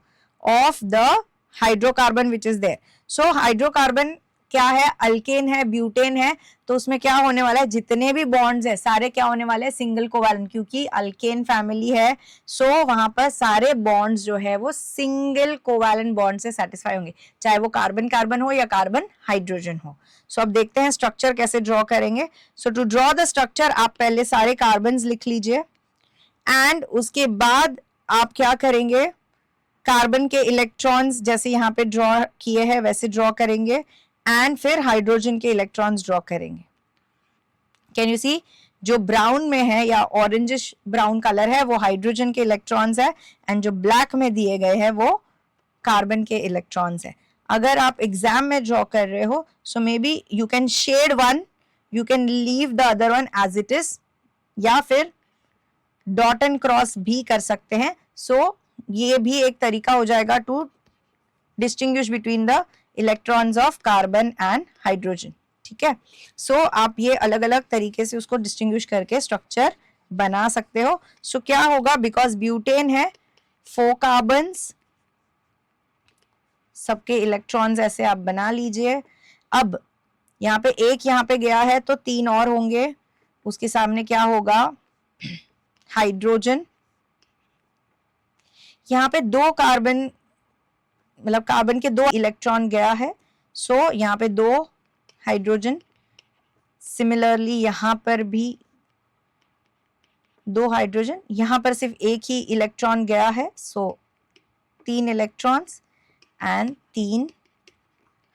of the hydrocarbon which is there. So hydrocarbon क्या है? Alkane है, butane है, तो उसमें क्या होने वाला है? जितने भी बॉन्ड्स है सारे क्या होने वाले हैं? सिंगल कोवैलेंट, क्योंकि अल्केन फैमिली है. सो वहां पर सारे बॉन्ड्स जो है वो सिंगल कोवैलेंट बॉन्ड से सेटिस्फाई होंगे, चाहे वो कार्बन कार्बन हो या कार्बन हाइड्रोजन हो. सो अब देखते हैं स्ट्रक्चर कैसे ड्रॉ करेंगे. सो टू ड्रॉ द स्ट्रक्चर आप पहले सारे कार्बन लिख लीजिए एंड उसके बाद आप क्या करेंगे? कार्बन के इलेक्ट्रॉन्स जैसे यहाँ पे ड्रॉ किए हैं वैसे ड्रॉ करेंगे एंड फिर हाइड्रोजन के इलेक्ट्रॉन्स ड्रॉ करेंगे. Can you see? जो ब्राउन में है या ऑरेंजिश ब्राउन कलर है वो हाइड्रोजन के इलेक्ट्रॉन्स है एंड जो ब्लैक में दिए गए हैं वो कार्बन के इलेक्ट्रॉन्स है। अगर आप एग्जाम में ड्रॉ कर रहे हो so maybe you can shade one, you can leave the other one as it is, या फिर डॉट एंड क्रॉस भी कर सकते हैं। सो ये भी एक तरीका हो जाएगा to distinguish between the electrons of carbon and hydrogen. ठीक है, सो आप ये अलग अलग तरीके से उसको डिस्टिंग्विश करके स्ट्रक्चर बना सकते हो। सो क्या होगा, बिकॉज ब्यूटेन है 4 कार्बन्स, सबके इलेक्ट्रॉन्स ऐसे आप बना लीजिए। अब यहाँ पे एक यहाँ पे गया है तो 3 और होंगे, उसके सामने क्या होगा, हाइड्रोजन। यहाँ पे 2 कार्बन, मतलब कार्बन के 2 इलेक्ट्रॉन गया है, सो यहाँ पे 2 हाइड्रोजन। सिमिलरली यहाँ पर भी 2 हाइड्रोजन, यहाँ पर सिर्फ एक ही इलेक्ट्रॉन गया है, so 3 electrons and 3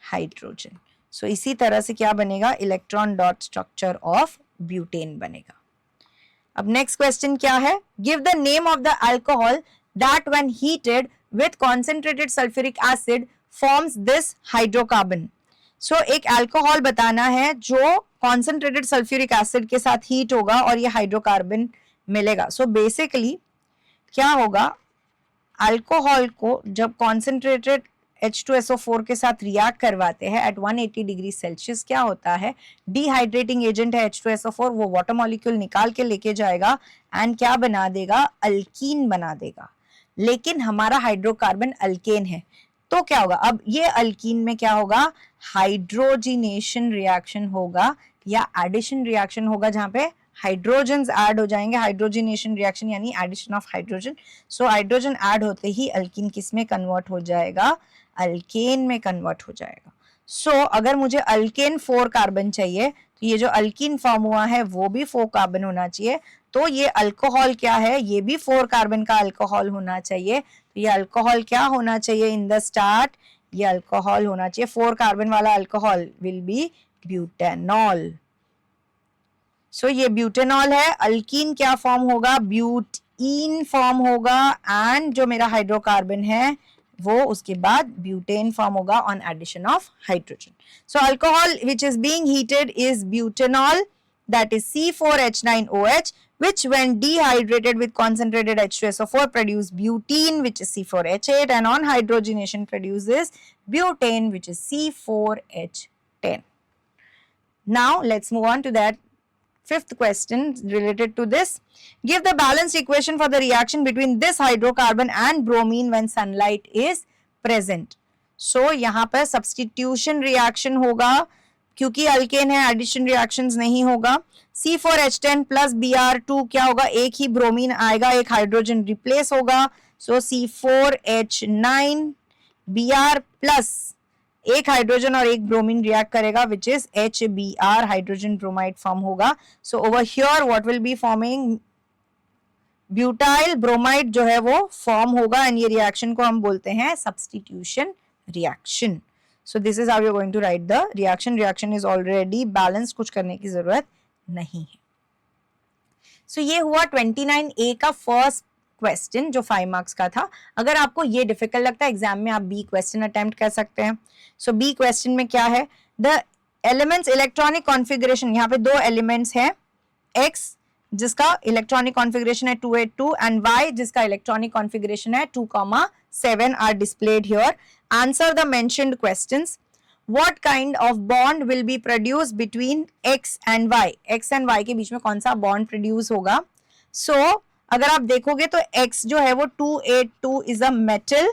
hydrogen. So इसी तरह से क्या बनेगा, electron dot structure of butane बनेगा। अब नेक्स्ट क्वेश्चन क्या है, give the name of the alcohol that when heated with concentrated sulphuric acid forms this hydrocarbon. So एक अल्कोहल बताना है जो कॉन्सेंट्रेटेड सल्फ्यूरिक एसिड के साथ हीट होगा और ये हाइड्रोकार्बन मिलेगा। सो बेसिकली क्या होगा, अल्कोहल को जब कॉन्सेंट्रेटेड H2SO4 के साथ रिएक्ट करवाते हैं एट 180 डिग्री सेल्सियस, क्या होता है, डिहाइड्रेटिंग एजेंट है H2SO4, वो वाटर मॉलिक्यूल निकाल के लेके जाएगा एंड क्या बना देगा, अल्कीन बना देगा। लेकिन हमारा हाइड्रोकार्बन अल्केन है, तो क्या होगा, अब ये अल्कीन में क्या होगा, हाइड्रोजिनेशन रिएक्शन होगा या एडिशन रिएक्शन होगा, जहां पे हाइड्रोजन्स ऐड हो जाएंगे। हाइड्रोजिनेशन रिएक्शन यानी addition of hydrogen. So hydrogen add होते ही अल्कीन किस में कन्वर्ट हो जाएगा, अल्केन में कन्वर्ट हो जाएगा। सो अगर मुझे अल्केन 4 कार्बन चाहिए तो ये जो अल्कीन फॉर्म हुआ है वो भी 4 कार्बन होना चाहिए। तो ये अल्कोहल क्या है, ये भी 4 कार्बन का अल्कोहल होना चाहिए। तो ये अल्कोहल क्या होना चाहिए इन द स्टार्ट, ये अल्कोहल होना चाहिए 4 कार्बन वाला अल्कोहल विल बी ब्यूटेनॉल। सो ये ब्यूटेनॉल है। अल्कीन क्या फॉर्म होगा, ब्यूटीन फॉर्म होगा, एंड जो मेरा हाइड्रोकार्बन है वो उसके बाद ब्यूटेन फॉर्म होगा on addition of hydrogen. So alcohol which is being heated is butanol, that is C4H9OH, which when dehydrated with concentrated H2SO4 produce butene, which is C4H8, and on hydrogenation produces butane, which is C4H10. Now let's move on to that 5th question related to this. Give the balanced equation for the reaction between this hydrocarbon and bromine when sunlight is present. So यहाँ पर substitution reaction होगा, क्योंकि alkane है, addition reactions नहीं होगा। C4H10 plus Br2 क्या होगा, एक ही ब्रोमीन आएगा, एक हाइड्रोजन रिप्लेस होगा। सो C4H9 Br प्लस एक हाइड्रोजन और एक ब्रोमीन रिएक्ट करेगा which is HBr, hydrogen bromide form होगा। So over here what will be forming, butyl bromide जो है वो फॉर्म होगा, एंड ये रिएक्शन को हम बोलते हैं substitution reaction. So this is how you're going to write the reaction. Reaction is already balanced, कुछ करने की जरूरत नहीं है। So ये हुआ 29A का फर्स्ट क्वेश्चन जो 5 मार्क्स का था। अगर आपको ये डिफिकल्ट लगता है एग्जाम में, आप B क्वेश्चन अटेम्प्ट कर सकते हैं। So B क्वेश्चन में क्या है, द एलिमेंट्स इलेक्ट्रॉनिक कॉन्फ़िगरेशन, यहाँ पे 2 एलिमेंट्स हैं, X जिसका इलेक्ट्रॉनिक कॉन्फ़िगरेशन है 282 एंड Y जिसका इलेक्ट्रॉनिक कॉन्फ़िगरेशन है 2,7 are displayed here. Answer the mentioned questions. What kind of bond will be produced between X and Y? X and Y के बीच में कौन सा बॉन्ड प्रोड्यूस होगा? So अगर आप देखोगे तो X जो है वो 282 is a metal.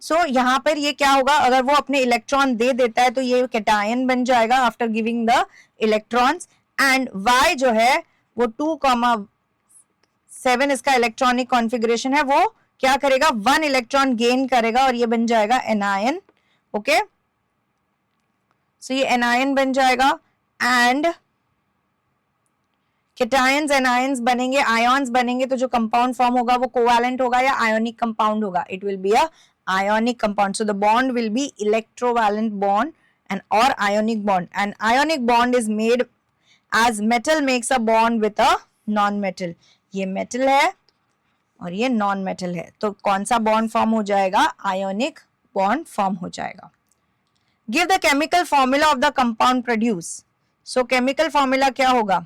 So यहाँ पर ये क्या होगा, अगर वो अपने इलेक्ट्रॉन दे देता है तो ये कैटायन बन जाएगा after giving the electrons, and Y जो है वो 2,7 इसका इलेक्ट्रॉनिक कॉन्फ़िगरेशन है, वो क्या करेगा, 1 इलेक्ट्रॉन गेन करेगा और ये बन जाएगा एनायन। ओके, सो ये एनायन बन जाएगा, एंड कैटायंस एनायंस बनेंगे, आयॉन्स बनेंगे, तो जो कंपाउंड फॉर्म होगा वो कोवैलेंट होगा या आयोनिक कंपाउंड होगा, it will be a ionic compound. So the bond will be electrovalent bond and or ionic bond, and ionic bond is made as metal makes a bond with a non-metal. ये metal है और ये non metal है, तो कौन सा bond form हो जाएगा, आयोनिक बॉन्ड फॉर्म हो जाएगा। Give the chemical formula of the compound produce. So chemical formula क्या होगा,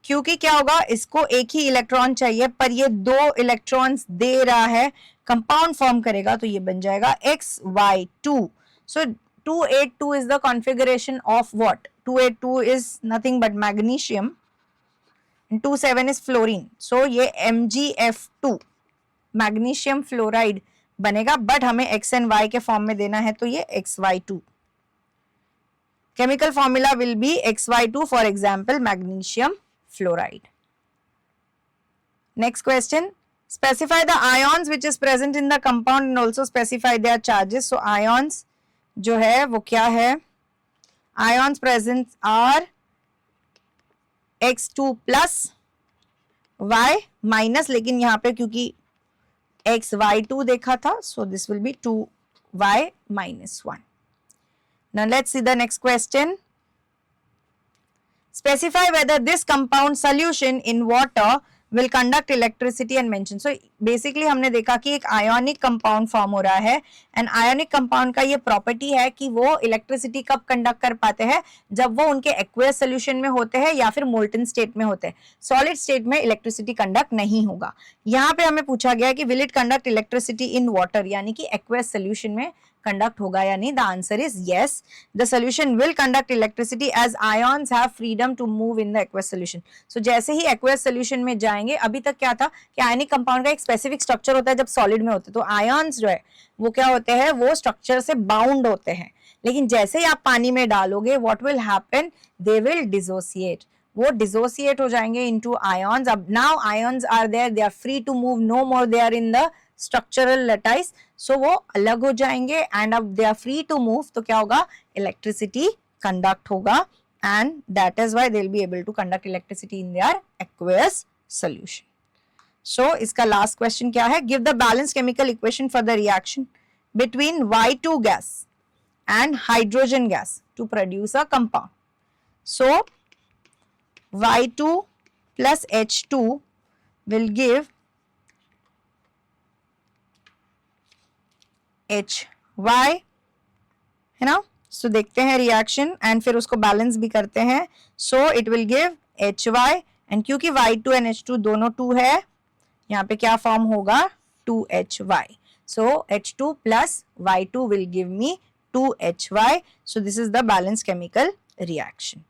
क्योंकि क्या होगा, इसको एक ही इलेक्ट्रॉन चाहिए पर ये 2 इलेक्ट्रॉन्स दे रहा है, कंपाउंड फॉर्म करेगा तो ये बन जाएगा XY2। So 282 is the configuration of what? 282 is nothing but magnesium and 27 is fluorine. So ये MgF2 मैग्नीशियम फ्लोराइड बनेगा, बट हमें X and Y के फॉर्म में देना है तो ये XY2। Chemical formula will be XY2, for example magnesium fluoride. Next question, specify the ions which is present in the compound and also specify their charges. So ions जो है वो क्या है, ions present are X2 plus Y minus, लेकिन यहाँ पे क्योंकि XY2 देखा था, so this will be 2Y minus 1. Now let's see the next question. Specify whether this compound solution in water will conduct electricity and mention. So basically हमने देखा कि एक ionic compound form हो रहा है, and ionic compound का ये property है कि वो electricity कब conduct कर पाते हैं, जब वो उनके aqueous solution में होते हैं या फिर molten state में होते हैं। solid state में electricity conduct नहीं होगा। यहाँ पे हमें पूछा गया है कि will it conduct electricity in water, यानी कि aqueous solution में कंडक्ट होगा या नहीं। The answer is yes, the solution will conduct electricity as ions have freedom to move in the aqueous solution. So जैसे ही एक्वस सोल्यूशन में जाएंगे, अभी तक क्या था कि आयनिक कंपाउंड का एक स्पेसिफिक स्ट्रक्चर होता है जब सॉलिड में होते हैं, तो आयंस जो है वो क्या होते हैं, वो स्ट्रक्चर से बाउंड होते हैं, लेकिन जैसे ही आप पानी में डालोगे what will happen, they will dissociate, वो डिसोसिएट हो जाएंगे इनटू आयंस। अब now ions are there, they are free to move, no more they are in the structural lattice, so वो अलग हो जाएंगे एंड अब they are free to move, तो क्या होगा, इलेक्ट्रिसिटी कंडक्ट होगा and that is why they will be able to conduct electricity in their aqueous solution. So इसका लास्ट क्वेश्चन क्या है, give the balance chemical equation for the reaction between Y2 gas and hydrogen gas to produce a compound. So Y2 plus H2 will give HY, है ना। सो देखते हैं reaction and फिर उसको balance भी करते हैं। So it will give HY and क्योंकि Y2 एंड H2 दोनों 2 है, यहाँ पे क्या फॉर्म होगा, 2HY। So H2 plus Y2 will give me 2HY. So this is the balanced chemical reaction.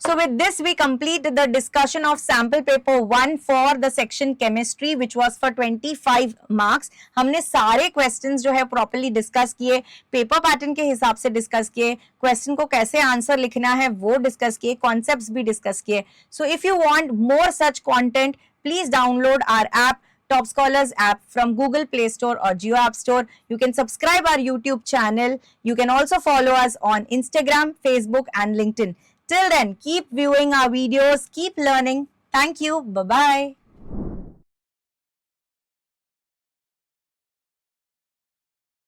So with this we complete the discussion of sample paper 1 for the section chemistry which was for 25 marks. हमने सारे questions जो है properly discuss किए, paper pattern के हिसाब से discuss किए, question को कैसे answer लिखना है वो discuss किए, concepts भी discuss किए. So if you want more such content, please download our app, Top Scholars app from Google Play Store or Jio App Store. You can subscribe our YouTube channel. You can also follow us on Instagram, Facebook and LinkedIn. Till then, keep viewing our videos, keep learning. Thank you. Bye-bye.